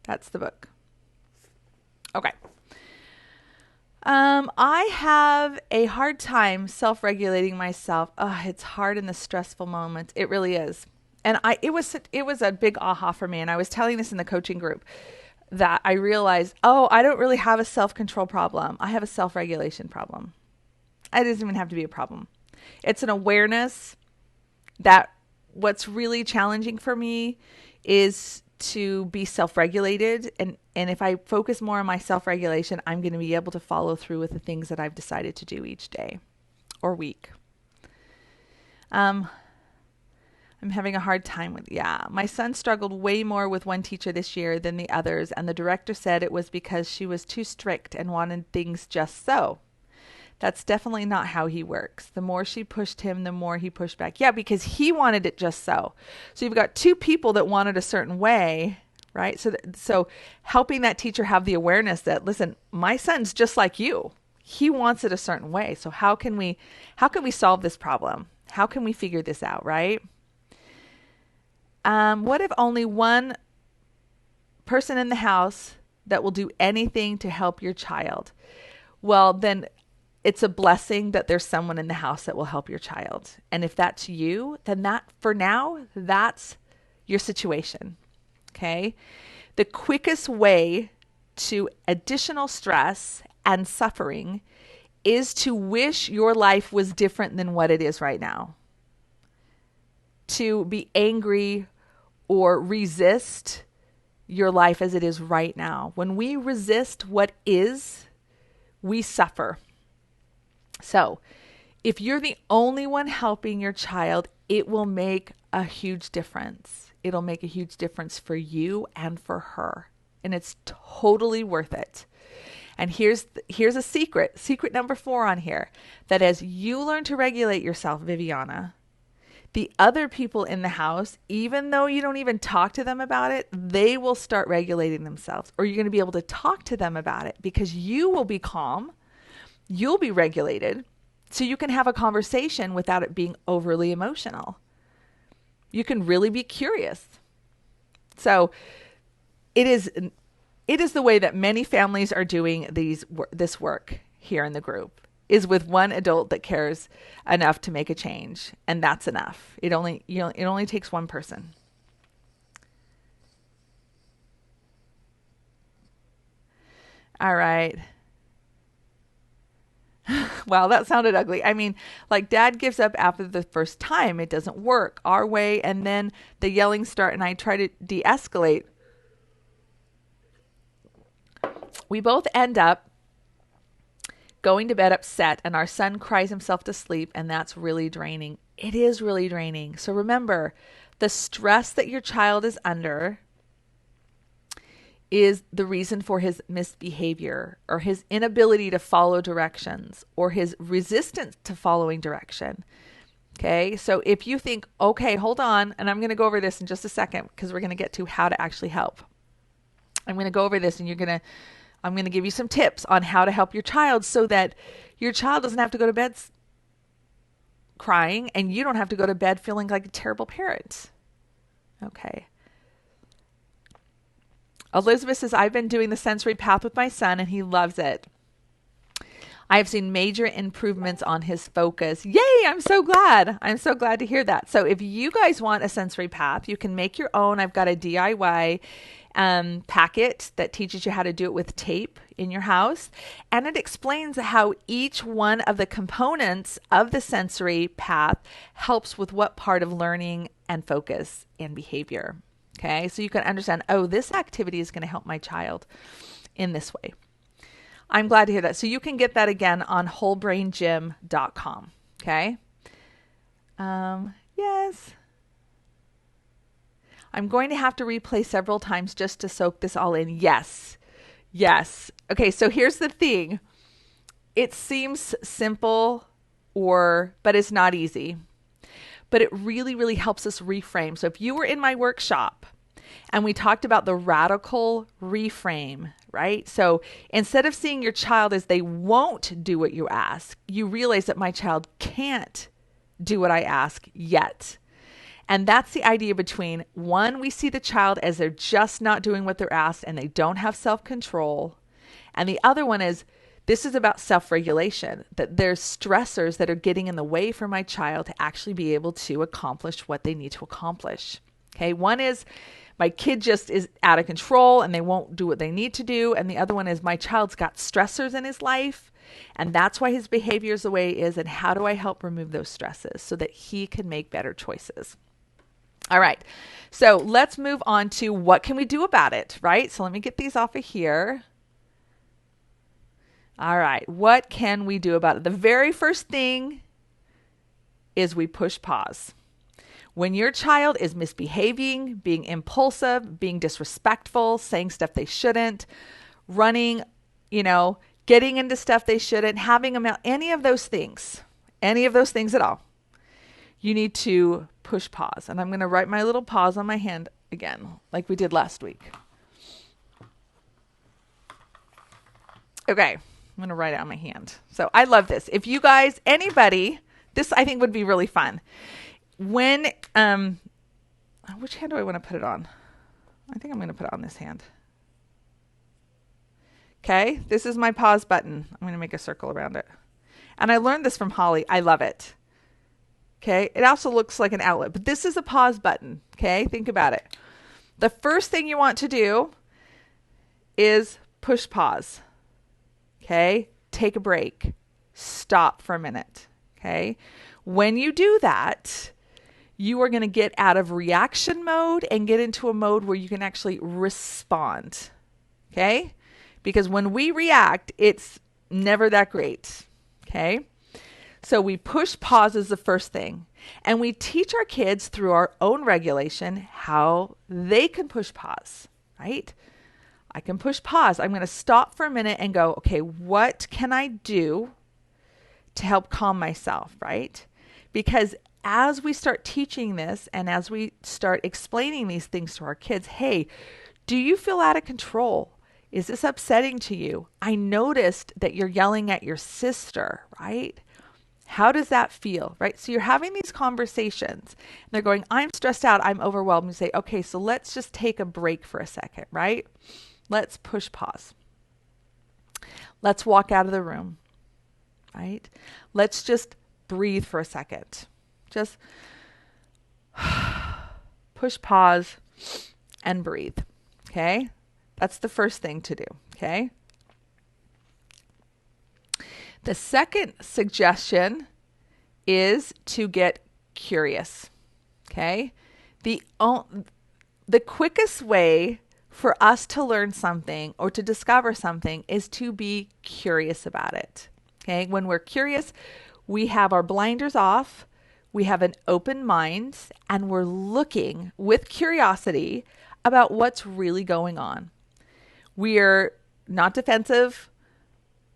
Speaker 1: That's the book. Okay. I have a hard time self-regulating myself. Oh, it's hard in the stressful moments. It really is. And it was a big aha for me. And I was telling this in the coaching group that I realized, I don't really have a self-control problem. I have a self-regulation problem. It doesn't even have to be a problem. It's an awareness that what's really challenging for me is to be self-regulated. And if I focus more on my self-regulation, I'm going to be able to follow through with the things that I've decided to do each day or week. I'm having a hard time with, my son struggled way more with one teacher this year than the others, and the director said it was because she was too strict and wanted things just so. That's definitely not how he works. The more she pushed him, the more he pushed back. Yeah, because he wanted it just so. So you've got two people that want it a certain way, right? So helping that teacher have the awareness that, listen, my son's just like you. He wants it a certain way. So how can we solve this problem? How can we figure this out, right? What if only one person in the house that will do anything to help your child? Well, then it's a blessing that there's someone in the house that will help your child. And if that's you, then for now, that's your situation. Okay? The quickest way to additional stress and suffering is to wish your life was different than what it is right now. To be angry or resist your life as it is right now. When we resist what is, we suffer. So, if you're the only one helping your child, it will make a huge difference. It'll make a huge difference for you and for her. And it's totally worth it. And here's a secret number 4 on here, that as you learn to regulate yourself, Viviana, the other people in the house, even though you don't even talk to them about it, they will start regulating themselves, or you're going to be able to talk to them about it because you will be calm. You'll be regulated, so you can have a conversation without it being overly emotional. You can really be curious. So it is the way that many families are doing this work here in the group, is with one adult that cares enough to make a change, and that's enough. It only takes one person. All right. Wow, that sounded ugly. I mean, like dad gives up after the first time. It doesn't work our way. And then the yelling starts and I try to de-escalate. We both end up going to bed upset and our son cries himself to sleep, and that's really draining. It is really draining. So remember, the stress that your child is under is the reason for his misbehavior or his inability to follow directions or his resistance to following direction. Okay, so if you think, okay, hold on, and I'm going to go over this in just a second because we're going to get to how to actually help. I'm going to go over this and I'm going to give you some tips on how to help your child so that your child doesn't have to go to bed crying and you don't have to go to bed feeling like a terrible parent. Okay. Elizabeth says, I've been doing the sensory path with my son and he loves it. I have seen major improvements on his focus. Yay, I'm so glad. I'm so glad to hear that. So if you guys want a sensory path, you can make your own. I've got a DIY packet that teaches you how to do it with tape in your house. And it explains how each one of the components of the sensory path helps with what part of learning and focus and behavior. Okay, so you can understand, this activity is going to help my child in this way. I'm glad to hear that. So you can get that again on wholebraingym.com. Okay. Yes. I'm going to have to replay several times just to soak this all in. Yes. Okay, so here's the thing. It seems simple but it's not easy. But it really, really helps us reframe. So if you were in my workshop and we talked about the radical reframe, right? So instead of seeing your child as they won't do what you ask, you realize that my child can't do what I ask yet. And that's the idea between, one, we see the child as they're just not doing what they're asked and they don't have self-control. And the other one is, this is about self-regulation, that there's stressors that are getting in the way for my child to actually be able to accomplish what they need to accomplish. Okay, one is my kid just is out of control and they won't do what they need to do. And the other one is my child's got stressors in his life and that's why his behavior is the way it is. And how do I help remove those stresses so that he can make better choices? All right. So let's move on to what can we do about it, right? So let me get these off of here. All right. What can we do about it? The very first thing is we push pause. When your child is misbehaving, being impulsive, being disrespectful, saying stuff they shouldn't, running, getting into stuff they shouldn't, having them out, any of those things at all, you need to push pause. And I'm going to write my little pause on my hand again, like we did last week. Okay, I'm going to write it on my hand. So I love this. If you guys, anybody, this I think would be really fun. When, which hand do I want to put it on? I think I'm going to put it on this hand. Okay, this is my pause button. I'm going to make a circle around it. And I learned this from Holly. I love it. Okay, it also looks like an outlet, but this is a pause button. Okay, think about it. The first thing you want to do is push pause. Okay, take a break. Stop for a minute. Okay, when you do that, you are going to get out of reaction mode and get into a mode where you can actually respond. Okay, because when we react, it's never that great. Okay. So we push pause as the first thing, and we teach our kids through our own regulation how they can push pause, right? I can push pause. I'm going to stop for a minute and go, okay, what can I do to help calm myself, right? Because as we start teaching this and as we start explaining these things to our kids, hey, do you feel out of control? Is this upsetting to you? I noticed that you're yelling at your sister, right? How does that feel, right? So you're having these conversations. And they're going, I'm stressed out. I'm overwhelmed. You say, okay, so let's just take a break for a second, right? Let's push pause. Let's walk out of the room, right? Let's just breathe for a second. Just push pause and breathe, okay? That's the first thing to do, okay? The second suggestion is to get curious, okay? The quickest way for us to learn something or to discover something is to be curious about it, okay? When we're curious, we have our blinders off, we have an open mind, and we're looking with curiosity about what's really going on. We are not defensive.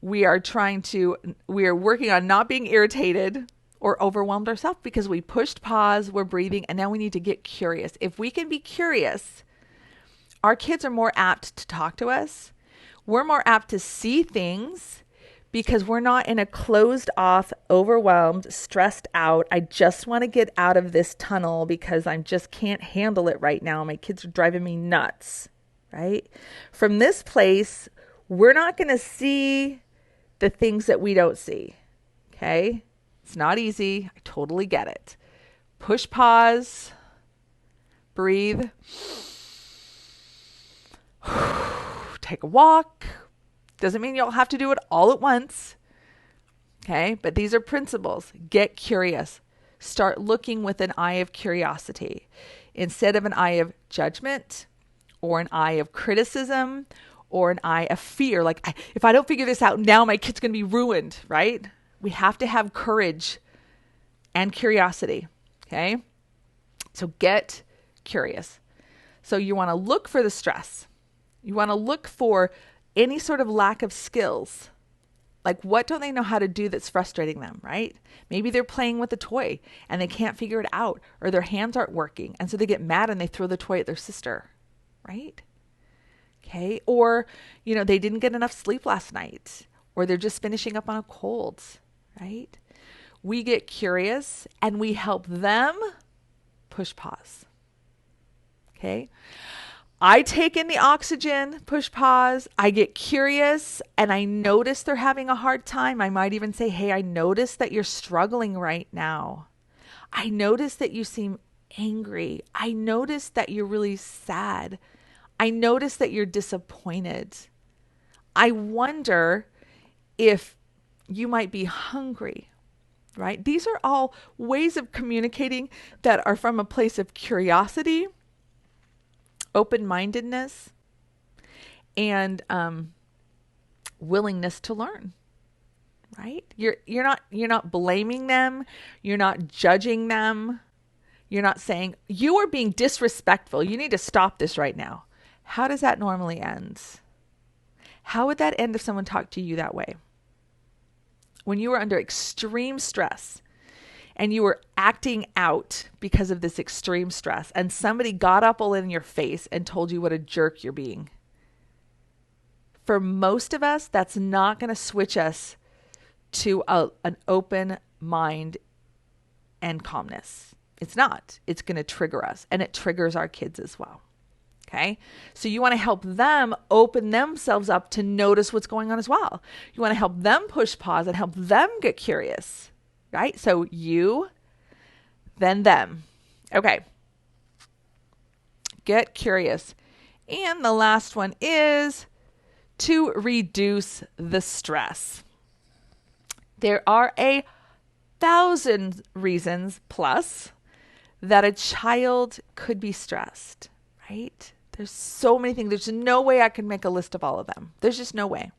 Speaker 1: We are working on not being irritated or overwhelmed ourselves because we pushed pause, we're breathing, and now we need to get curious. If we can be curious, our kids are more apt to talk to us. We're more apt to see things because we're not in a closed off, overwhelmed, stressed out. I just want to get out of this tunnel because I just can't handle it right now. My kids are driving me nuts, right? From this place, we're not going to see the things that we don't see, okay? It's not easy. I totally get it. Push pause, breathe, take a walk. Doesn't mean you'll have to do it all at once, okay? But these are principles. Get curious. Start looking with an eye of curiosity instead of an eye of judgment or an eye of criticism or an eye of fear. Like, if I don't figure this out now, my kid's going to be ruined, right? We have to have courage and curiosity, okay? So get curious. So you want to look for the stress. You want to look for any sort of lack of skills. Like, what don't they know how to do that's frustrating them, right? Maybe they're playing with a toy and they can't figure it out, or their hands aren't working, and so they get mad and they throw the toy at their sister, right? Okay, or, they didn't get enough sleep last night, or they're just finishing up on a cold, right? We get curious and we help them push pause. Okay, I take in the oxygen, push pause. I get curious and I notice they're having a hard time. I might even say, hey, I notice that you're struggling right now. I notice that you seem angry. I notice that you're really sad. I notice that you're disappointed. I wonder if you might be hungry. right? These are all ways of communicating that are from a place of curiosity, open-mindedness, and willingness to learn. Right? You're not blaming them. You're not judging them. You're not saying you are being disrespectful. You need to stop this right now. How does that normally end? How would that end if someone talked to you that way? When you were under extreme stress and you were acting out because of this extreme stress and somebody got up all in your face and told you what a jerk you're being. For most of us, that's not going to switch us to an open mind and calmness. It's not. It's going to trigger us, and it triggers our kids as well. Okay? So you want to help them open themselves up to notice what's going on as well. You want to help them push pause and help them get curious, right? So you, then them. Okay. Get curious. And the last one is to reduce the stress. There are 1,000 reasons plus that a child could be stressed, right? There's so many things. There's no way I can make a list of all of them. There's just no way.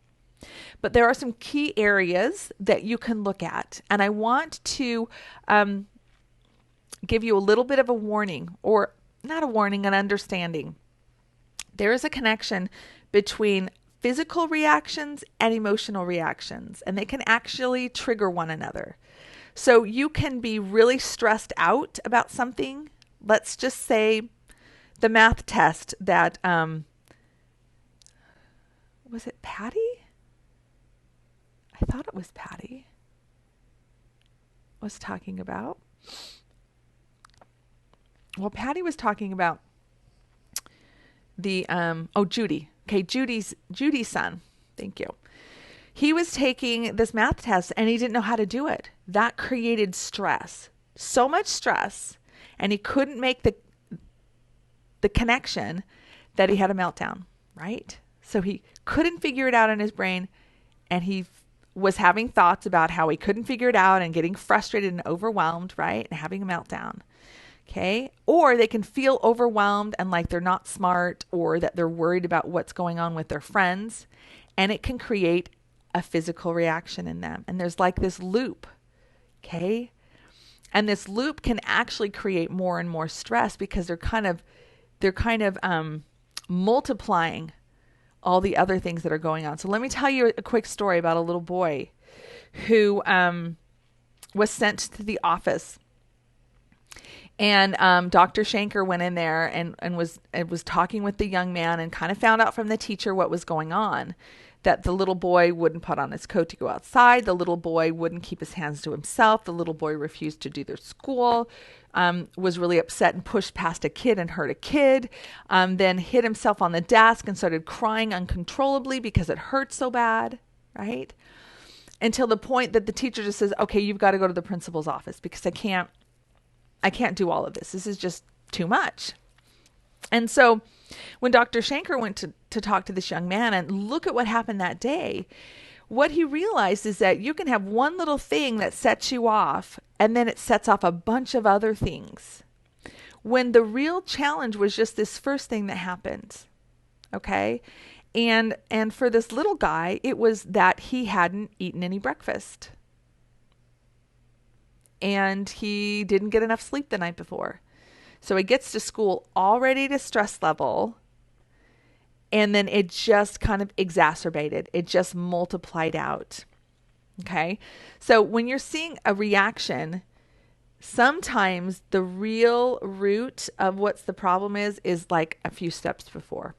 Speaker 1: But there are some key areas that you can look at. And I want to give you a little bit of a warning, or not a warning, an understanding. There is a connection between physical reactions and emotional reactions, and they can actually trigger one another. So you can be really stressed out about something. Let's just say the math test that, was it Patty? I thought it was Patty was talking about. Well, Patty was talking about the, Judy. Okay, Judy's son. Thank you. He was taking this math test and he didn't know how to do it. That created stress. So much stress. And he couldn't make the connection that he had a meltdown, right? So he couldn't figure it out in his brain, and he was having thoughts about how he couldn't figure it out and getting frustrated and overwhelmed, right? And having a meltdown. Okay. Or they can feel overwhelmed and like they're not smart, or that they're worried about what's going on with their friends. And it can create a physical reaction in them. And there's like this loop. Okay. And this loop can actually create more and more stress because they're kind of multiplying all the other things that are going on. So let me tell you a quick story about a little boy who was sent to the office. And Dr. Shanker went in there and was talking with the young man and kind of found out from the teacher what was going on. That the little boy wouldn't put on his coat to go outside. The little boy wouldn't keep his hands to himself. The little boy refused to do their school, was really upset and pushed past a kid and hurt a kid, then hit himself on the desk and started crying uncontrollably because it hurt so bad, right? Until the point that the teacher just says, okay, you've got to go to the principal's office because I can't do all of this. This is just too much. And so when Dr. Shanker went to talk to this young man and look at what happened that day, what he realized is that you can have one little thing that sets you off, and then it sets off a bunch of other things. When the real challenge was just this first thing that happened. Okay? And for this little guy, it was that he hadn't eaten any breakfast. And he didn't get enough sleep the night before. So he gets to school already at a stress level, and then it just kind of exacerbated. It just multiplied out. Okay? So when you're seeing a reaction, sometimes the real root of what's the problem is like a few steps before.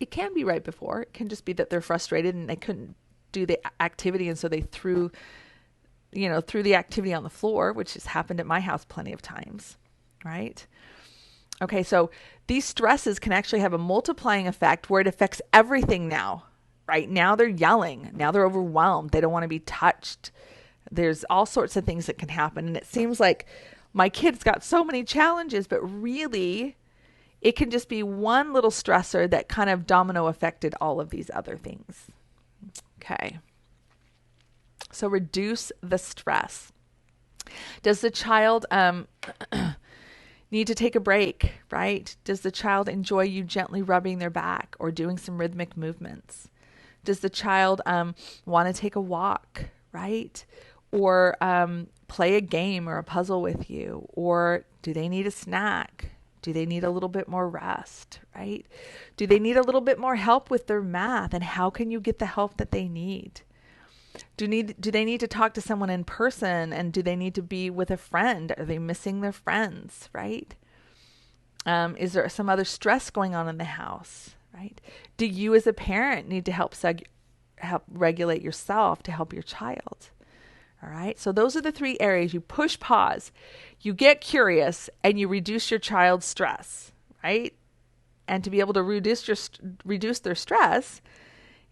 Speaker 1: It can be right before. It can just be that they're frustrated and they couldn't do the activity, and so they threw the activity on the floor, which has happened at my house plenty of times. Right? Okay, so these stresses can actually have a multiplying effect where it affects everything now. Right? Now they're yelling. Now they're overwhelmed. They don't want to be touched. There's all sorts of things that can happen. And it seems like my kid's got so many challenges, but really it can just be one little stressor that kind of domino affected all of these other things. Okay. So reduce the stress. Does the child need to take a break, right? Does the child enjoy you gently rubbing their back or doing some rhythmic movements? Does the child want to take a walk, right? Or play a game or a puzzle with you? Or do they need a snack? Do they need a little bit more rest, right? Do they need a little bit more help with their math? And how can you get the help that they need? Do they need to talk to someone in person, and do they need to be with a friend? Are they missing their friends, right? Is there some other stress going on in the house, right? Do you as a parent need to help regulate yourself to help your child? All right. So those are the three areas. You push pause, you get curious, and you reduce your child's stress, right? And to be able to reduce their stress,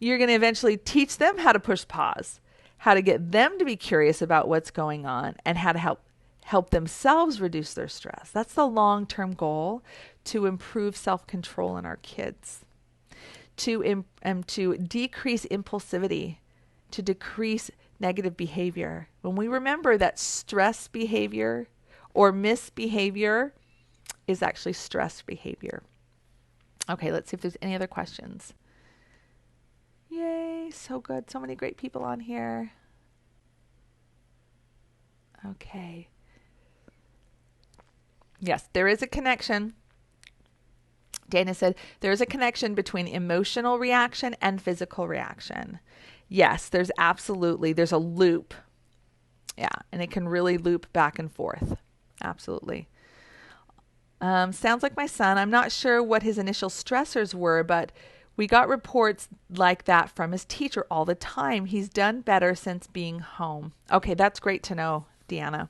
Speaker 1: you're going to eventually teach them how to push pause, how to get them to be curious about what's going on, and how to help themselves reduce their stress. That's the long-term goal, to improve self-control in our kids, to decrease impulsivity, to decrease negative behavior. When we remember that stress behavior or misbehavior is actually stress behavior. Okay, let's see if there's any other questions. Yay, so good. So many great people on here. Okay. Yes, there is a connection. Dana said, there is a connection between emotional reaction and physical reaction. Yes, there's a loop. Yeah, and it can really loop back and forth. Absolutely. Sounds like my son. I'm not sure what his initial stressors were, but we got reports like that from his teacher all the time. He's done better since being home. Okay, that's great to know, Deanna.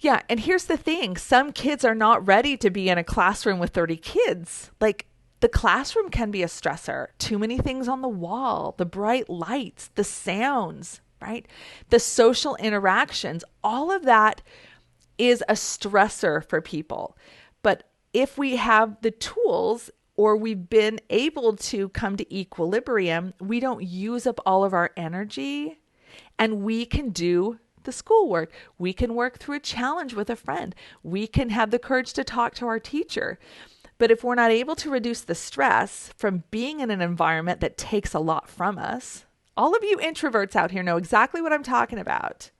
Speaker 1: Yeah, and here's the thing. Some kids are not ready to be in a classroom with 30 kids. Like, the classroom can be a stressor. Too many things on the wall, the bright lights, the sounds, right? The social interactions, all of that is a stressor for people. But if we have the tools, or we've been able to come to equilibrium, we don't use up all of our energy, and we can do the schoolwork. We can work through a challenge with a friend. We can have the courage to talk to our teacher. But if we're not able to reduce the stress from being in an environment that takes a lot from us, all of you introverts out here know exactly what I'm talking about.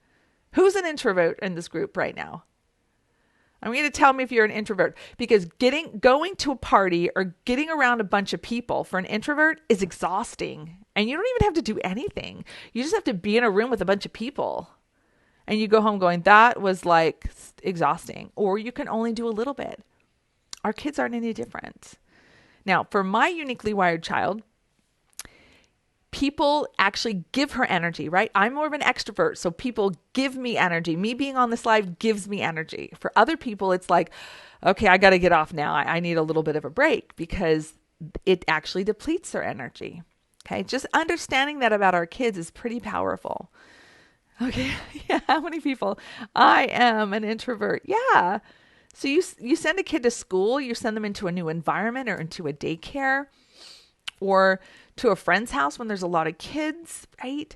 Speaker 1: Who's an introvert in this group right now? I want you to tell me if you're an introvert, because going to a party or getting around a bunch of people for an introvert is exhausting. And you don't even have to do anything. You just have to be in a room with a bunch of people. And you go home going, that was like exhausting. Or you can only do a little bit. Our kids aren't any different. Now, for my uniquely wired child, people actually give her energy, right? I'm more of an extrovert, so people give me energy. Me being on this live gives me energy. For other people, it's like, okay, I got to get off now. I need a little bit of a break, because it actually depletes their energy. Okay, just understanding that about our kids is pretty powerful. Okay, yeah, how many people? I am an introvert. Yeah. So you send a kid to school, you send them into a new environment or into a daycare or to a friend's house when there's a lot of kids, right?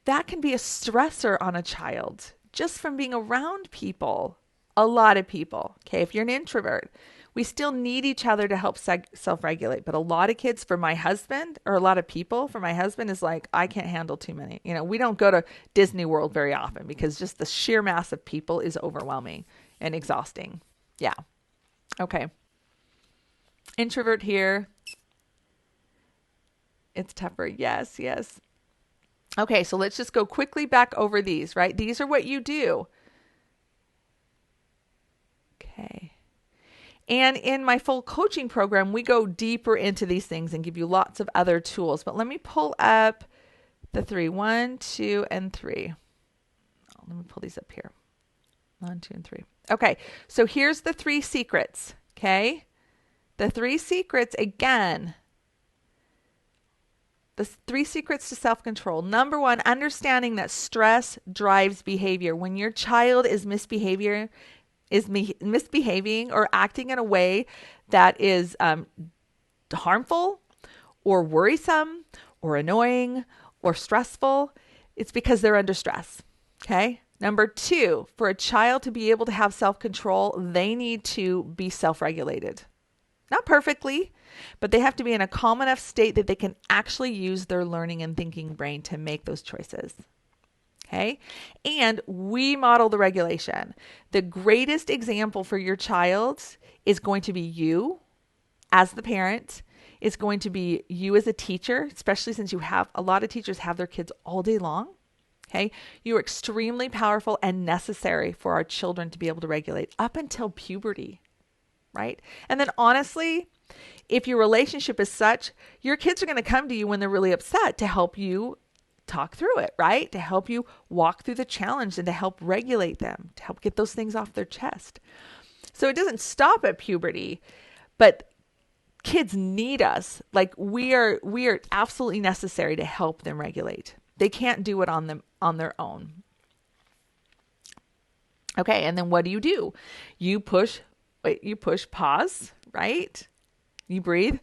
Speaker 1: That can be a stressor on a child just from being around people, a lot of people. Okay, if you're an introvert, we still need each other to help self-regulate. But a lot of kids, for my husband, or a lot of people, for my husband, is like, I can't handle too many. You know, we don't go to Disney World very often because just the sheer mass of people is overwhelming and exhausting. Yeah. Okay. Introvert here. It's tougher. Yes, yes. Okay, so let's just go quickly back over these, right? These are what you do. Okay. And in my full coaching program, we go deeper into these things and give you lots of other tools. But let me pull up the 3. 1, 2, and 3. Let me pull these up here. 1, 2, and 3. Okay, so here's the 3 secrets, okay? The 3 secrets, again, the 3 secrets to self-control. Number 1, understanding that stress drives behavior. When your child is misbehaving or acting in a way that is harmful or worrisome or annoying or stressful, it's because they're under stress, okay? Number two, for a child to be able to have self-control, they need to be self-regulated. Not perfectly, but they have to be in a calm enough state that they can actually use their learning and thinking brain to make those choices. Okay? And we model the regulation. The greatest example for your child is going to be you as the parent. It's going to be you as a teacher, especially since you have a lot of teachers have their kids all day long. Okay? You are extremely powerful and necessary for our children to be able to regulate up until puberty, right? And then honestly, if your relationship is such, your kids are going to come to you when they're really upset to help you talk through it, right? To help you walk through the challenge and to help regulate them, to help get those things off their chest. So it doesn't stop at puberty, but kids need us. Like we are absolutely necessary to help them regulate. They can't do it on their own. Okay, and then what do? You push pause, right? You breathe.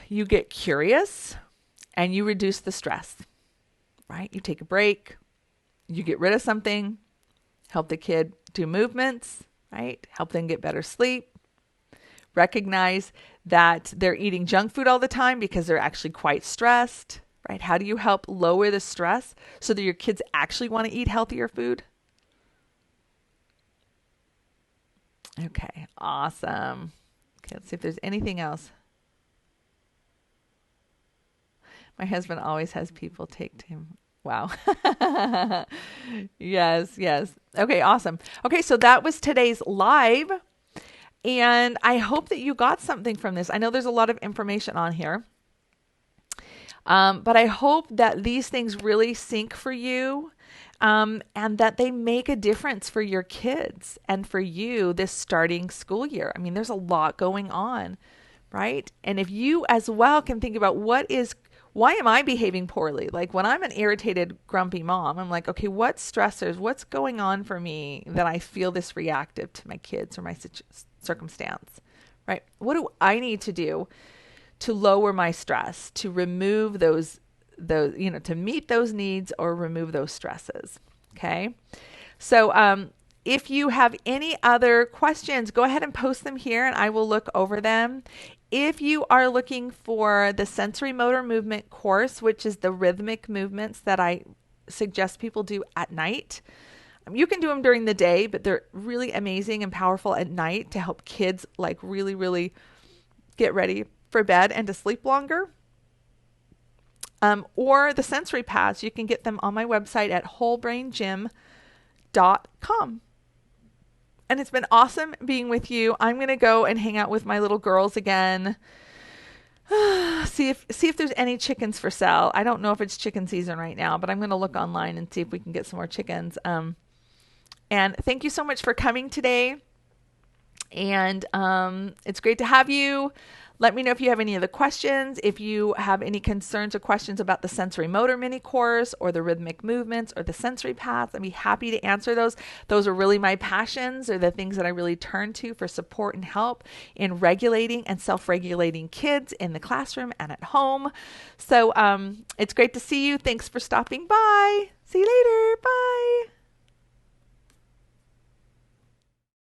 Speaker 1: You get curious and you reduce the stress, right? You take a break. You get rid of something. Help the kid do movements, right? Help them get better sleep. Recognize that they're eating junk food all the time because they're actually quite stressed, right? How do you help lower the stress so that your kids actually want to eat healthier food? Okay, awesome. Okay, let's see if there's anything else. My husband always has people take to him. Wow. Yes. Okay, awesome. Okay, so that was today's live. And I hope that you got something from this. I know there's a lot of information on here. But I hope that these things really sink for you. And that they make a difference for your kids and for you this starting school year. I mean, there's a lot going on, right? And if you as well can think about why am I behaving poorly? Like when I'm an irritated, grumpy mom, I'm like, okay, what stressors, what's going on for me that I feel this reactive to my kids or my circumstance, right? What do I need to do to lower my stress, to remove those, to meet those needs or remove those stresses? Okay. So, if you have any other questions, go ahead and post them here and I will look over them. If you are looking for the sensory motor movement course, which is the rhythmic movements that I suggest people do at night, you can do them during the day, but they're really amazing and powerful at night to help kids like really, really get ready for bed and to sleep longer. Or the sensory paths, you can get them on my website at wholebraingym.com. And it's been awesome being with you. I'm going to go and hang out with my little girls again. See if there's any chickens for sale. I don't know if it's chicken season right now, but I'm going to look online and see if we can get some more chickens. And thank you so much for coming today. And it's great to have you. Let me know if you have any other questions. If you have any concerns or questions about the sensory motor mini course or the rhythmic movements or the sensory paths, I'd be happy to answer those. Those are really my passions, or the things that I really turn to for support and help in regulating and self-regulating kids in the classroom and at home. So it's great to see you. Thanks for stopping by. See you later.